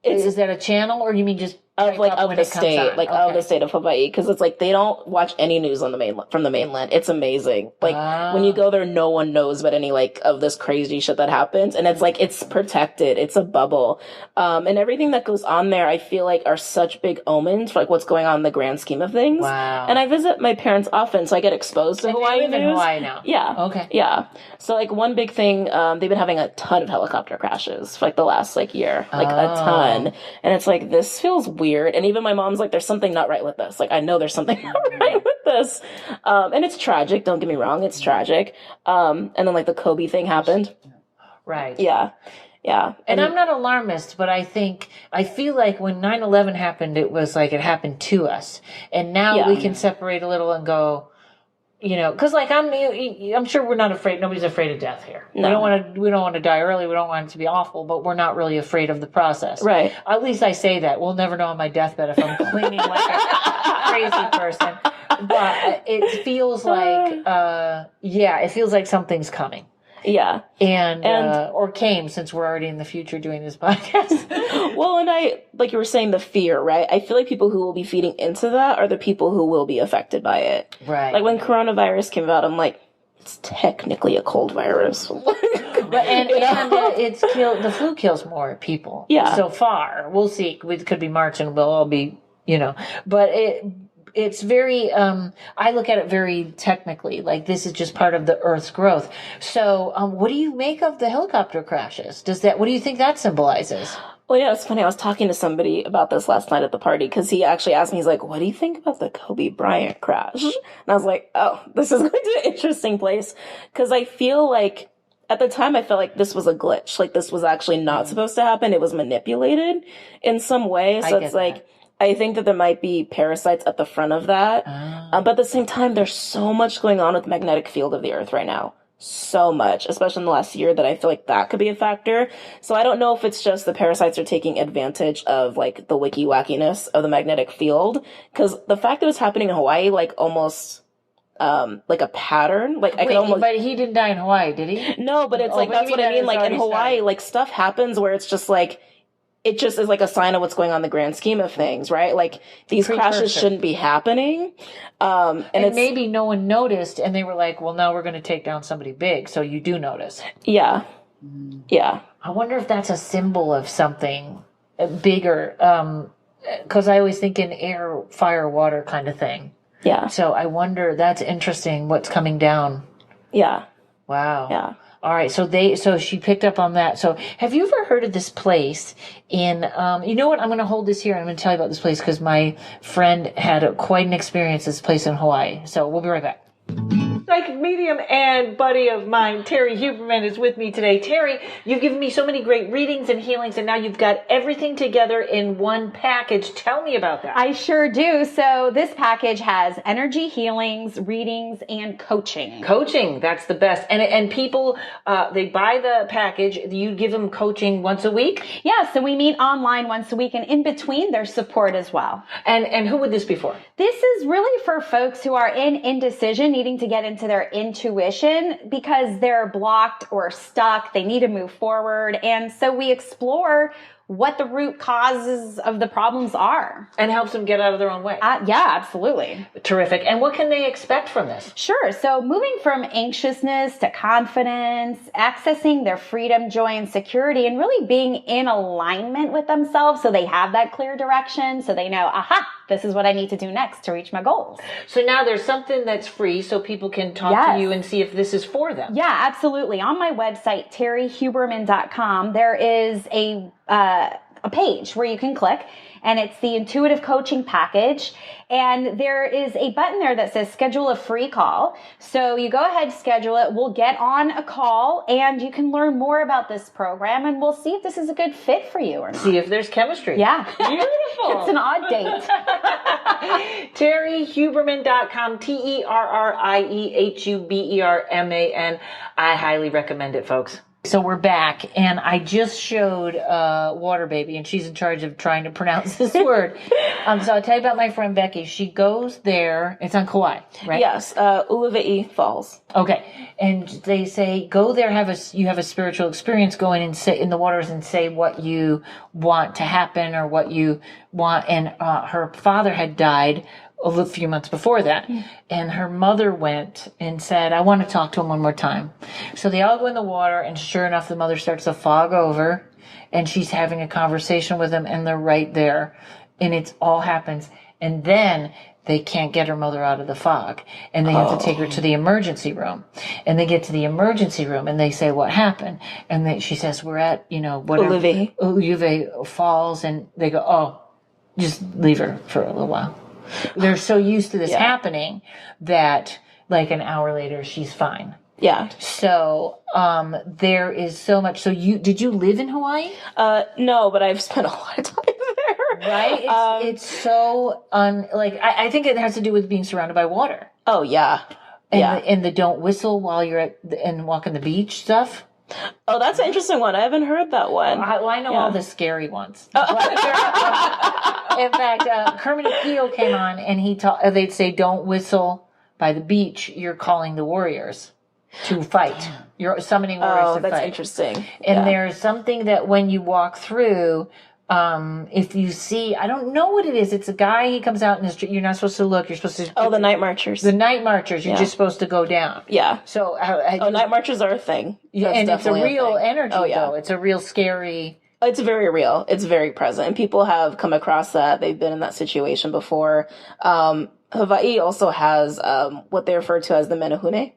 Is that a channel, or you mean just of the state, of the state of Hawaii? Because it's like they don't watch any news on from the mainland. It's amazing. Like when you go there, no one knows about any like of this crazy shit that happens, and it's like it's protected. It's a bubble, and everything that goes on there, I feel like are such big omens for like what's going on in the grand scheme of things. Wow. And I visit my parents often, so I get exposed to Hawaii news. They live in Hawaii now. Yeah. Okay. Yeah. So like one big thing, they've been having a ton of helicopter crashes for like the last like year, like a ton, and it's like this feels weird. And even my mom's like, there's something not right with this. Like, I know there's something not right with this. And it's tragic. Don't get me wrong. It's tragic. And then like the Kobe thing happened. Right. Yeah. Yeah. And I'm not alarmist, but I feel like when 9/11 happened, it was like it happened to us. And now we can separate a little and go, you know, because like I'm sure we're not afraid. Nobody's afraid of death here. No. We don't want to die early. We don't want it to be awful, but we're not really afraid of the process. Right. At least I say that. We'll never know on my deathbed if I'm cleaning like a crazy person. But it feels like, it feels like something's coming. Yeah. And or came, since we're already in the future doing this podcast. Well, and like you were saying, the fear, right? I feel like people who will be feeding into that are the people who will be affected by it. Right. Like when coronavirus came out, I'm like, it's technically a cold virus. It's killed, the flu kills more people. Yeah. So far. We'll see. It could be March and we'll all be, you know, but it's very, I look at it very technically, like this is just part of the Earth's growth. So, what do you make of the helicopter crashes? What do you think that symbolizes? Well, yeah, it's funny. I was talking to somebody about this last night at the party because he actually asked me, he's like, what do you think about the Kobe Bryant crash? And I was like, oh, this is going to an interesting place. Because I feel like at the time, I felt like this was a glitch. Like this was actually not supposed to happen. It was manipulated in some way. So it's like, I think that there might be parasites at the front of that. But at the same time, there's so much going on with the magnetic field of the Earth right now. So much, especially in the last year, that I feel like that could be a factor. So I don't know if it's just the parasites are taking advantage of like the wiki wackiness of the magnetic field. Because the fact that it's happening in Hawaii, like almost like a pattern. Like I could almost. But he didn't die in Hawaii, did he? No, but it's like that's what I mean. Like in Hawaii, like stuff happens where it's just like it just is like a sign of what's going on in the grand scheme of things, right? Like these crashes shouldn't be happening. And it's, maybe no one noticed and they were like, well, now we're going to take down somebody big. So you do notice. Yeah. Yeah. I wonder if that's a symbol of something bigger. Because I always think in air, fire, water kind of thing. Yeah. So I wonder, that's interesting, what's coming down. Yeah. Wow. Yeah. All right. So she picked up on that. So have you ever heard of this place in, you know what? I'm going to hold this here. I'm going to tell you about this place because my friend had quite an experience at this place in Hawaii. So we'll be right back. Psychic medium and buddy of mine, Terry Huberman, is with me today. Terry, you've given me so many great readings and healings, and now you've got everything together in one package. Tell me about that. I sure do. So this package has energy healings, readings, and coaching. Coaching, that's the best. And people, they buy the package. You give them coaching once a week? Yeah, so we meet online once a week, and in between, there's support as well. And who would this be for? This is really for folks who are in indecision, needing to get into their intuition because they're blocked or stuck. They need to move forward. And so we explore what the root causes of the problems are. And helps them get out of their own way. Yeah, absolutely. Terrific. And what can they expect from this? Sure. So moving from anxiousness to confidence, accessing their freedom, joy, and security, and really being in alignment with themselves so they have that clear direction, so they know, aha, this is what I need to do next to reach my goals. So now there's something that's free so people can talk to you and see if this is for them. Yeah, absolutely. On my website, terryhuberman.com, there is a page where you can click, and it's the intuitive coaching package. And there is a button there that says schedule a free call. So you go ahead, schedule it. We'll get on a call and you can learn more about this program, and we'll see if this is a good fit for you or not. See if there's chemistry. Yeah. Beautiful. It's an odd date. TerryHuberman.com, TerrieHuberman. I highly recommend it, folks. So we're back, and I just showed Waterbaby, and she's in charge of trying to pronounce this word. So I'll tell you about my friend Becky. She goes there. It's on Kauai, right? Yes, Uluwai Falls. Okay, and they say go there. You have a spiritual experience. Go in and sit in the waters and say what you want to happen or what you want. And her father had died a few months before that. And her mother went and said, I want to talk to him one more time. So they all go in the water, and sure enough, the mother starts to fog over, and she's having a conversation with him, and they're right there. And it all happens. And then they can't get her mother out of the fog, and they have to take her to the emergency room. And they get to the emergency room, and they say, what happened? And she says, we're at, Uluwai Falls. And they go, oh, just leave her for a little while. They're so used to this happening that like an hour later she's fine. Yeah. So there is so much. So did you live in Hawaii? No, but I've spent a lot of time there. Right? It's so I think it has to do with being surrounded by water. Oh yeah. And the don't whistle while you're and walking the beach stuff. Oh, that's an interesting one. I haven't heard that one. I know all the scary ones. In fact, Kermit Apio came on, and they'd say, don't whistle by the beach. You're calling the warriors to fight. You're summoning warriors to fight. Oh, that's interesting. And there's something that when you walk through, if you see, I don't know what it is. It's a guy, he comes out in the street. You're not supposed to look. You're supposed to. Oh, the night marchers. The night marchers. You're just supposed to go down. Yeah. So. Night marchers are a thing. And it's a real energy, though. It's a real scary. It's very real. It's very present. And people have come across that. They've been in that situation before. Hawaii also has what they refer to as the menehune.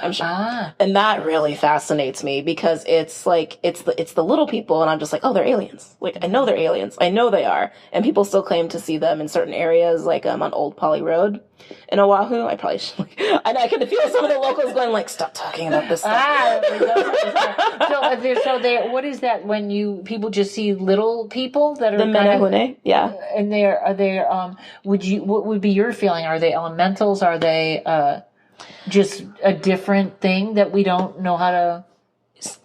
I'm sure. And that really fascinates me because it's like, it's the little people, and I'm just like, oh, they're aliens. Like, I know they're aliens. I know they are. And people still claim to see them in certain areas, like on Old Poly Road in Oahu. I probably should, I can feel some of the locals going like, stop talking about this stuff. What is that when people just see little people that are the menehune? Yeah. And what would be your feeling? Are they elementals? Are they, just a different thing that we don't know how to...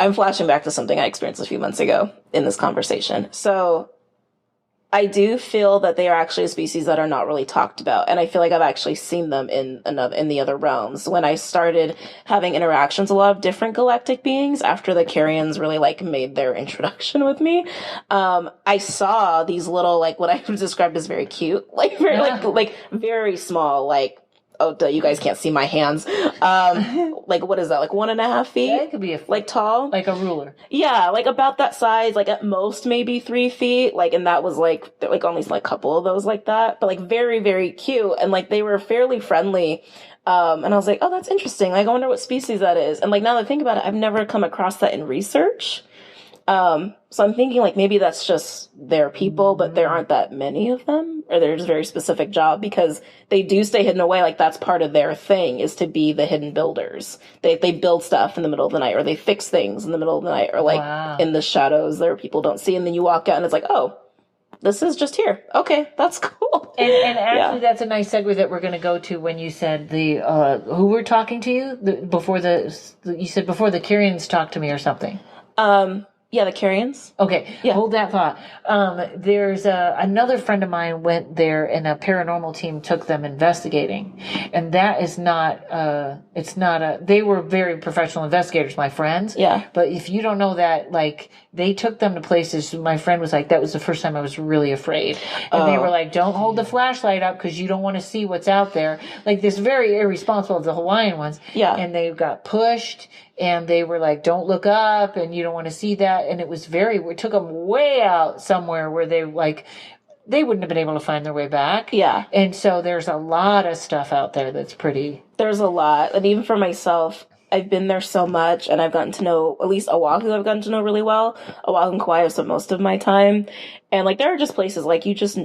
I'm flashing back to something I experienced a few months ago in this conversation. So I do feel that they are actually a species that are not really talked about, and I feel like I've actually seen them in the other realms. When I started having interactions, with a lot of different galactic beings after the Carians really like made their introduction with me, I saw these little like what I would describe as very cute, like very like very small, like. Oh, you guys can't see my hands. Like, what is that? Like 1.5 feet? Yeah, it could be a foot. Like tall? Like a ruler. Yeah, like about that size, like at most maybe 3 feet. Like, and that was like only like a couple of those like that, but like very, very cute. And like they were fairly friendly. And I was like, oh, that's interesting. Like, I wonder what species that is. And like now that I think about it, I've never come across that in research. So I'm thinking like maybe that's just their people, but there aren't that many of them, or they're just a very specific job because they do stay hidden away. Like that's part of their thing is to be the hidden builders. They build stuff in the middle of the night, or they fix things in the middle of the night, or like in the shadows there people don't see. And then you walk out and it's like, oh, this is just here. Okay, that's cool. And actually, that's a nice segue that we're going to go to when you said who were talking to you before the Carians talked to me or something. Yeah, the Carians. Okay, hold that thought. There's another friend of mine went there, and a paranormal team took them investigating, and that is not. They were very professional investigators, my friends. Yeah. But if you don't know that, like they took them to places. My friend was like, that was the first time I was really afraid, and they were like, don't hold the flashlight up because you don't want to see what's out there. Like this very irresponsible of the Hawaiian ones. Yeah. And they got pushed. And they were like, don't look up, and you don't want to see that. And we took them way out somewhere where they wouldn't have been able to find their way back. Yeah. And so there's a lot of stuff out there that's pretty. There's a lot. And even for myself, I've been there so much, and I've gotten to know, at least Oahu I've gotten to know really well. Oahu and Kauai I've spent most of my time. And like, there are just places like you just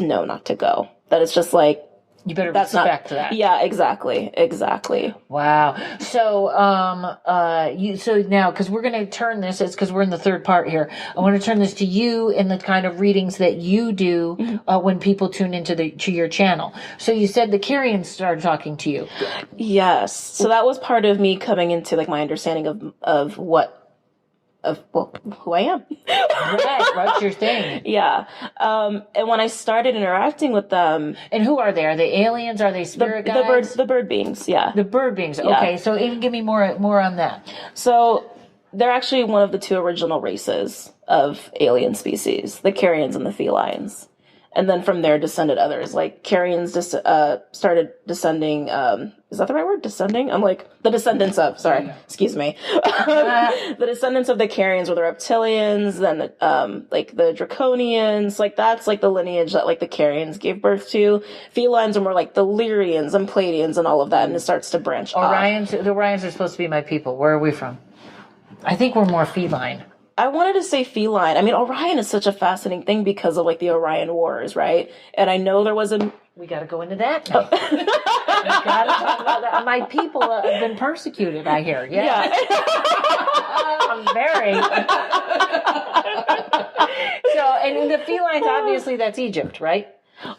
know not to go. That it's just like, you better respect that. Yeah, exactly. Wow. So, so now, because we're going to turn this, it's because we're in the third part here. I want to turn this to you and the kind of readings that you do when people tune into your channel. So you said the Carians started talking to you. Yes. So that was part of me coming into like my understanding of who I am. Right, what's your thing? Yeah. And when I started interacting with them. And who are they? Are they aliens? Are they spirit guides? The bird beings, yeah. The bird beings, okay. Yeah. So even give me more on that. So they're actually one of the 2 original races of alien species, the Carians and the felines. And then from there descended others. Like Carians started descending. Is that the right word? Descending? I'm like the descendants of. Sorry, excuse me. The descendants of the Carians were the reptilians. Then like the draconians. Like that's like the lineage that like the Carians gave birth to. Felines are more like the Lyrians and Pleiadians and all of that, and it starts to branch off. The Orions are supposed to be my people. Where are we from? I think we're more feline. I wanted to say feline. I mean, Orion is such a fascinating thing because of like the Orion Wars, right? And I know there was we got to go into that now. We got to talk about that. My people have been persecuted, I hear. Yeah. I'm very. So, and the felines, obviously, that's Egypt, right?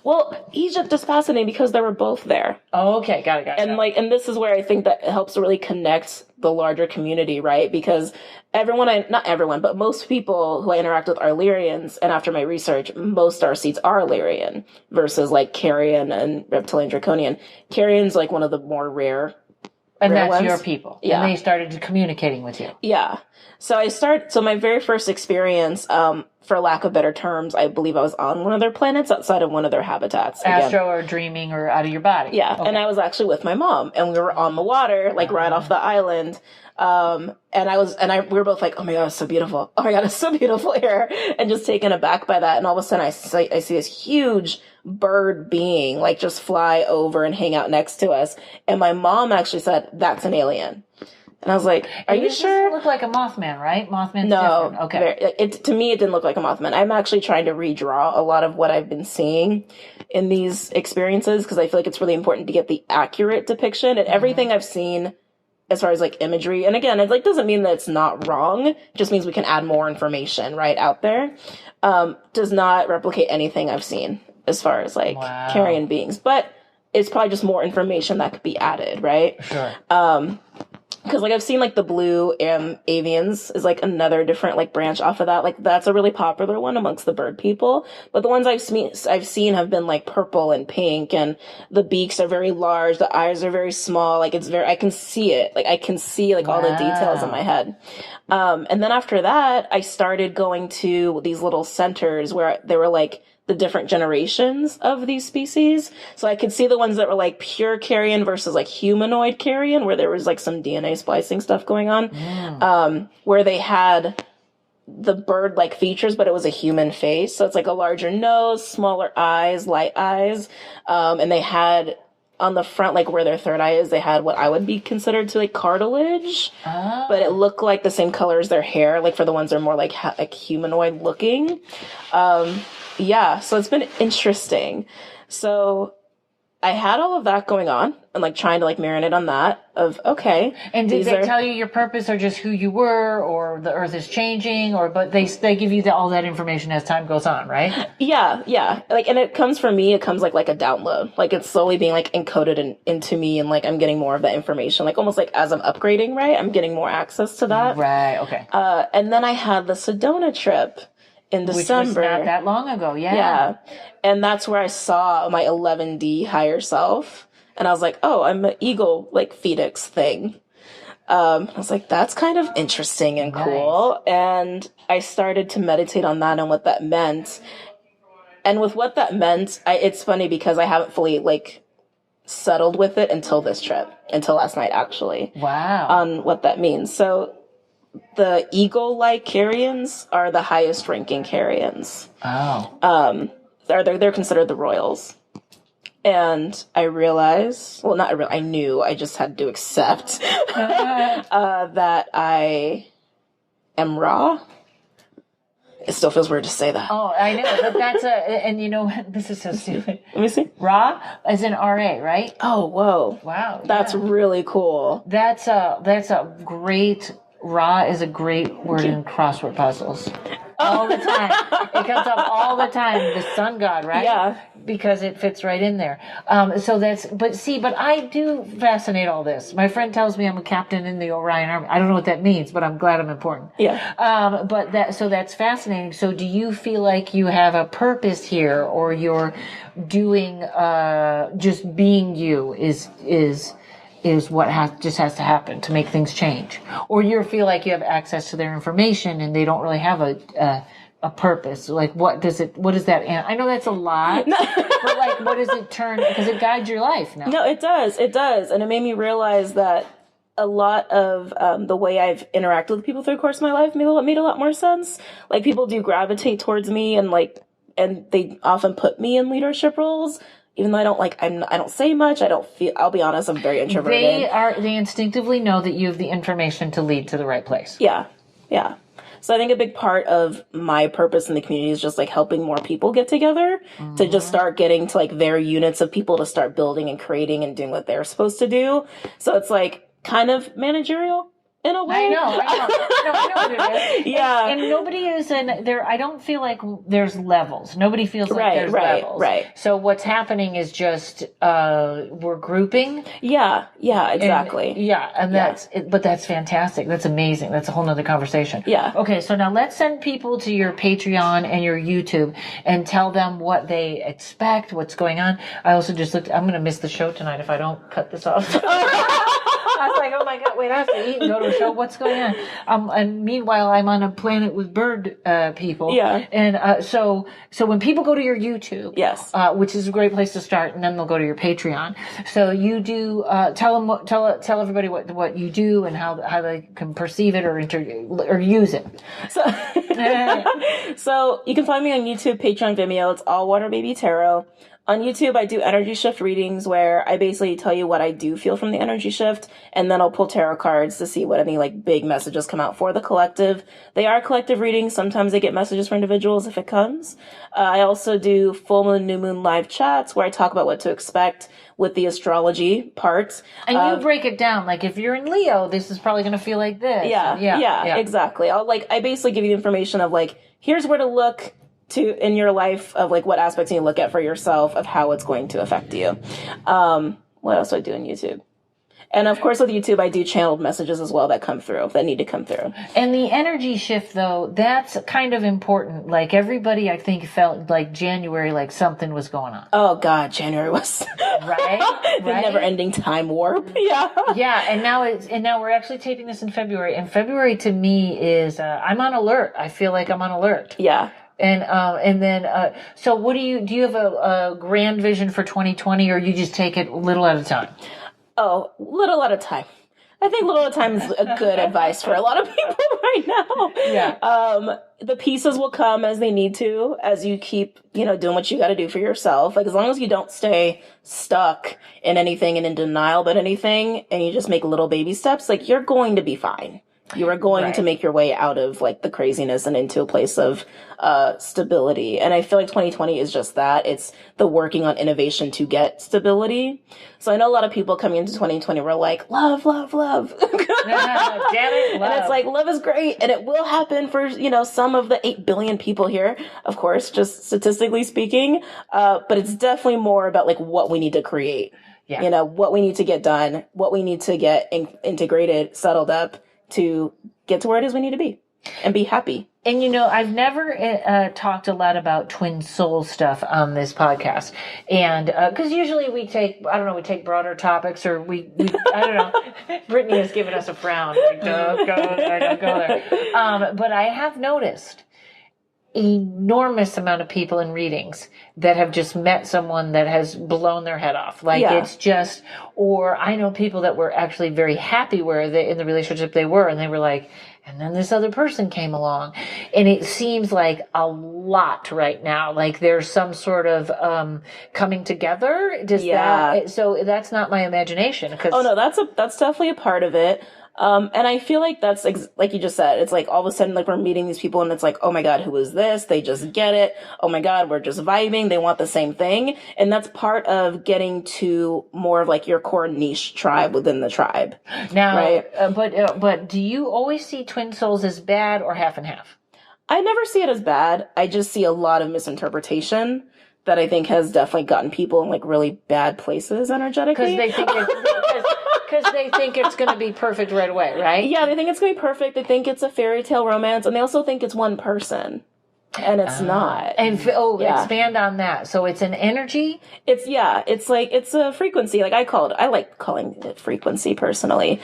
Well, Egypt is fascinating because they were both there. Oh, okay. Got it. And this is where I think that it helps really connect the larger community, right? Because not everyone, but most people who I interact with are Lyrians. And after my research, most starseeds are Lyrian versus like Carian and Reptilian Draconian. Carian's like one of the more rare. And that's ones. Your people. Yeah. And they started communicating with you. Yeah. So my very first experience, for lack of better terms, I believe I was on one of their planets outside of one of their habitats. Astro or dreaming or out of your body. Yeah. Okay. And I was actually with my mom, and we were on the water, like right off the island. And we were both like, oh my God, it's so beautiful. Oh my God, it's so beautiful here. And just taken aback by that. And all of a sudden I see this huge bird being like just fly over and hang out next to us. And my mom actually said, that's an alien. And I was like, are you sure? It doesn't look like a Mothman, right? Mothman's different. Okay. To me, it didn't look like a Mothman. I'm actually trying to redraw a lot of what I've been seeing in these experiences because I feel like it's really important to get the accurate depiction. And everything I've seen as far as like imagery, and again, it like doesn't mean that it's not wrong. It just means we can add more information right out there. Does not replicate anything I've seen as far as like carrion beings, but it's probably just more information that could be added, right? Sure. because like I've seen like the blue avians is like another different like branch off of that. Like that's a really popular one amongst the bird people. But the ones I've seen have been like purple and pink, and the beaks are very large. The eyes are very small. Like I can see it. Like I can see like all the details in my head. And then after that, I started going to these little centers where they were like the different generations of these species. So I could see the ones that were like pure carrion versus like humanoid carrion, where there was like some DNA splicing stuff going on, where they had the bird-like features, but it was a human face. So it's like a larger nose, smaller eyes, light eyes. And they had on the front, like where their third eye is, they had what I would be considered to like cartilage, but it looked like the same color as their hair. Like for the ones that are more like humanoid looking. Yeah, so it's been interesting. So I had all of that going on and like trying to like marinate on that of, okay. And did they tell you your purpose or just who you were or the earth is changing but they give you all that information as time goes on, right? Yeah. Like, and it comes from me, it comes like a download. Like it's slowly being like encoded into me, and like I'm getting more of that information. Like almost like as I'm upgrading, right? I'm getting more access to that. Right, okay. And then I had the Sedona trip in December. Which was not that long ago, Yeah. And that's where I saw my 11D higher self. And I was like, oh, I'm an eagle, like, phoenix thing. I was like, that's kind of interesting and cool. And I started to meditate on that and what that meant. And with what that meant, it's funny because I haven't fully, like, settled with it until this trip. Until last night, actually. Wow. On what that means. So the eagle-like carrions are the highest ranking carrions. Oh. They're considered the royals. And I realized, well, I knew, I just had to accept that I am Ra. It still feels weird to say that. Oh, I know. But that's and you know, this is so stupid. Let me see. Ra as in RA, right? Oh, whoa. Wow. That's really cool. That's a great, Ra is a great word in crossword puzzles. All the time. It comes up all the time. The sun god, right? Yeah. Because it fits right in there. But I do fascinate all this. My friend tells me I'm a captain in the Orion Army. I don't know what that means, but I'm glad I'm important. Yeah. So that's fascinating. So do you feel like you have a purpose here, or you're doing, just being you is what has to happen to make things change? Or you feel like you have access to their information and they don't really have a purpose? Like what does that, I know that's a lot, but like what does it turn, because it guides your life now. No, it does. And it made me realize that a lot of the way I've interacted with people through the course of my life made a lot more sense. Like people do gravitate towards me, and they often put me in leadership roles. Even though I don't say much, I'll be honest, I'm very introverted. They instinctively know that you have the information to lead to the right place. Yeah. So I think a big part of my purpose in the community is just like helping more people get together to just start getting to like their units of people to start building and creating and doing what they're supposed to do. So it's like kind of managerial in a way. I know. No, I know what it is. Yeah. And nobody is in there. I don't feel like there's levels. Nobody feels like there's levels. Right. So what's happening is just, we're grouping. Yeah, exactly. And that's fantastic. That's amazing. That's a whole nother conversation. Yeah. Okay. So now let's send people to your Patreon and your YouTube and tell them what they expect, what's going on. I also just looked, I'm going to miss the show tonight if I don't cut this off. I was like, oh my God, wait, I have to eat and go to a show. What's going on? And meanwhile, I'm on a planet with bird people. Yeah. And so when people go to your YouTube, yes, which is a great place to start, and then they'll go to your Patreon. So you do tell everybody what you do and how they can perceive it or use it. So you can find me on YouTube, Patreon, Vimeo. It's all Waterbaby Tarot. On YouTube, I do energy shift readings where I basically tell you what I do feel from the energy shift, and then I'll pull tarot cards to see what any like big messages come out for the collective. They are collective readings. Sometimes I get messages for individuals if it comes. I also do full moon, new moon live chats where I talk about what to expect with the astrology parts. And you break it down. Like if you're in Leo, this is probably going to feel like this. Yeah, exactly. I basically give you information of like, here's where to look to in your life of like what aspects you look at for yourself of how it's going to affect you. What else do I do on YouTube? And of course, with YouTube, I do channeled messages as well that come through, that need to come through. And the energy shift, though, that's kind of important. Like, everybody, I think, felt like January, like something was going on. Oh, God, January was... Right? The never-ending time warp. Yeah. Yeah, and now we're actually taping this in February. And February, to me, is, I'm on alert. I feel like I'm on alert. Yeah. And then, so what do you have a grand vision for 2020, or you just take it little at a time? Oh, little at a time. I think little at a time is a good advice for a lot of people right now. Yeah. The pieces will come as they need to, as you keep, doing what you got to do for yourself. Like, as long as you don't stay stuck in anything and in denial about anything, and you just make little baby steps, like, you're going to be fine. You are going to make your way out of, like, the craziness and into a place of stability. And I feel like 2020 is just that. It's the working on innovation to get stability. So I know a lot of people coming into 2020 were like, love, love, love. Damn it, love. And it's like, love is great. And it will happen for, some of the 8 billion people here, of course, just statistically speaking. But it's definitely more about, like, what we need to create. Yeah. What we need to get done, what we need to get integrated, settled up, to get to where it is we need to be and be happy. And I've never talked a lot about twin soul stuff on this podcast, and because usually we take broader topics, or we I don't know. Brittany has given us a frown. Like, don't go there. But I have noticed enormous amount of people in readings that have just met someone that has blown their head off. Like, it's just, or I know people that were actually very happy where they, in the relationship they were, and they were like, and then this other person came along. And it seems like a lot right now. Like, there's some sort of coming together. So that's not my imagination. Oh no, that's definitely a part of it. And I feel like that's, like you just said, it's like all of a sudden, like, we're meeting these people and it's like, oh my God, who is this? They just get it. Oh my God, we're just vibing. They want the same thing. And that's part of getting to more of, like, your core niche tribe within the tribe. Now, right? But do you always see twin souls as bad or half and half? I never see it as bad. I just see a lot of misinterpretation that I think has definitely gotten people in, like, really bad places energetically. Because they think it's going to be perfect right away, right? Yeah, they think it's going to be perfect. They think it's a fairy tale romance, and they also think it's one person, and it's not. And expand on that. So it's an energy. It's a frequency. Like, I like calling it frequency personally.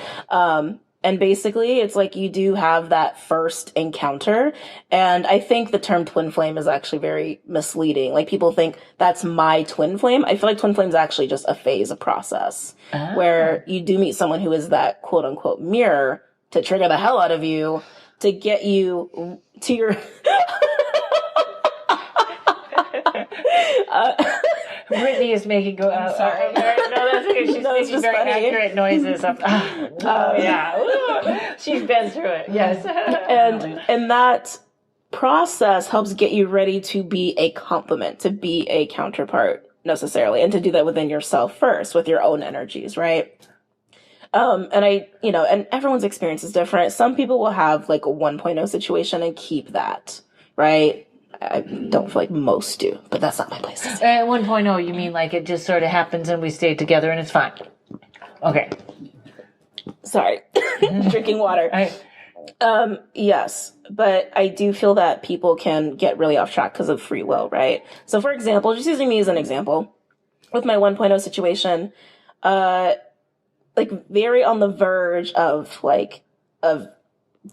And basically, it's like you do have that first encounter. And I think the term twin flame is actually very misleading. Like, people think that's my twin flame. I feel like twin flame is actually just a phase, a process, where you do meet someone who is that quote unquote mirror to trigger the hell out of you, to get you to your... Brittany is making go. Sorry. No, that's okay. She's making very funny. Accurate noises. Yeah, she's been through it. Yes, and that process helps get you ready to be a complement, to be a counterpart necessarily, and to do that within yourself first, with your own energies, right? And and everyone's experience is different. Some people will have, like, a 1.0 situation and keep that, right? I don't feel like most do, but that's not my place. At 1.0, you mean like it just sort of happens and we stay together and it's fine? Okay. Sorry. Drinking water. Yes, but I do feel that people can get really off track because of free will, right? So, for example, just using me as an example, with my 1.0 situation, like, very on the verge of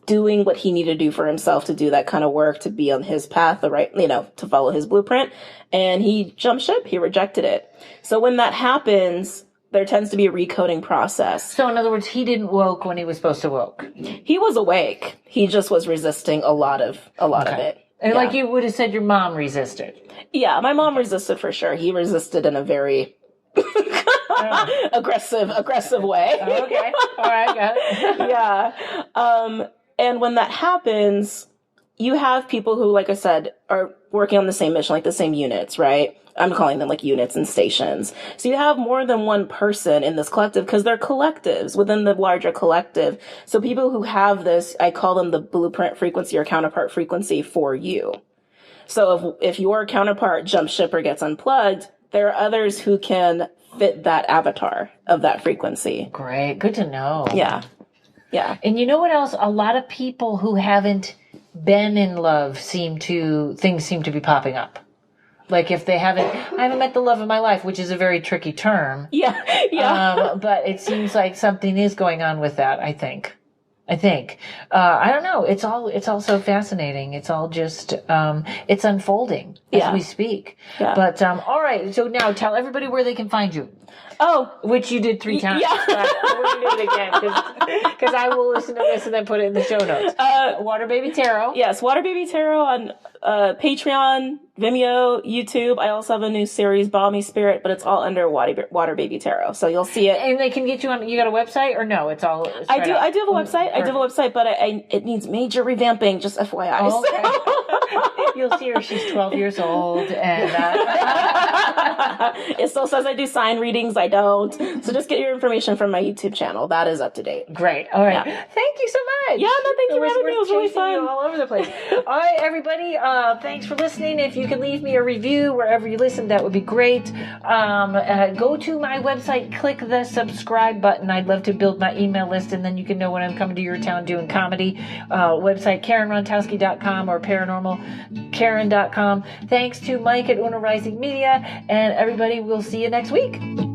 doing what he needed to do for himself to do that kind of work, to be on his path, to follow his blueprint. And he jumped ship. He rejected it. So when that happens, there tends to be a recoding process. So in other words, he didn't woke when he was supposed to woke. He was awake. He just was resisting a lot of it. And like you would have said, your mom resisted. Yeah, my mom resisted for sure. He resisted in a very aggressive way. Okay. All right, got it. Yeah. And when that happens, you have people who, like I said, are working on the same mission, like the same units, right? I'm calling them, like, units and stations. So you have more than one person in this collective because they're collectives within the larger collective. So people who have this, I call them the blueprint frequency or counterpart frequency for you. So if your counterpart jumps ship or gets unplugged, there are others who can fit that avatar of that frequency. Great. Good to know. Yeah. Yeah. And you know what else? A lot of people who haven't been in love things seem to be popping up. Like if I haven't met the love of my life, which is a very tricky term. Yeah. Yeah. But it seems like something is going on with that, I think. I don't know. It's all so fascinating. It's all just, it's unfolding as we speak. Yeah. But, all right. So now tell everybody where they can find you. Oh, which you did 3 times. Yeah. We're going to do it again because I will listen to this and then put it in the show notes. Waterbaby Tarot. Yes, Waterbaby Tarot on Patreon, Vimeo, YouTube. I also have a new series, Balmy Spirit, but it's all under Waterbaby Tarot. So you'll see it. And they can get you on. You got a website or no? It's all. I do have a website. I do have a website, but it needs major revamping. Just FYI. Oh, okay. You'll see her. She's 12 years old, and it still says I do sign readings. I don't. So just get your information from my YouTube channel. That is up to date. Great. All right. Yeah. Thank you so much. Yeah. No, thank you for having me. It was really fun. You all over the place. All right, everybody. Thanks for listening. If you could leave me a review wherever you listen, that would be great. Go to my website, click the subscribe button. I'd love to build my email list, and then you can know when I'm coming to your town doing comedy. Website, karenrontowski.com or paranormalkaren.com. Thanks to Mike at Una Rising Media, and everybody, we'll see you next week.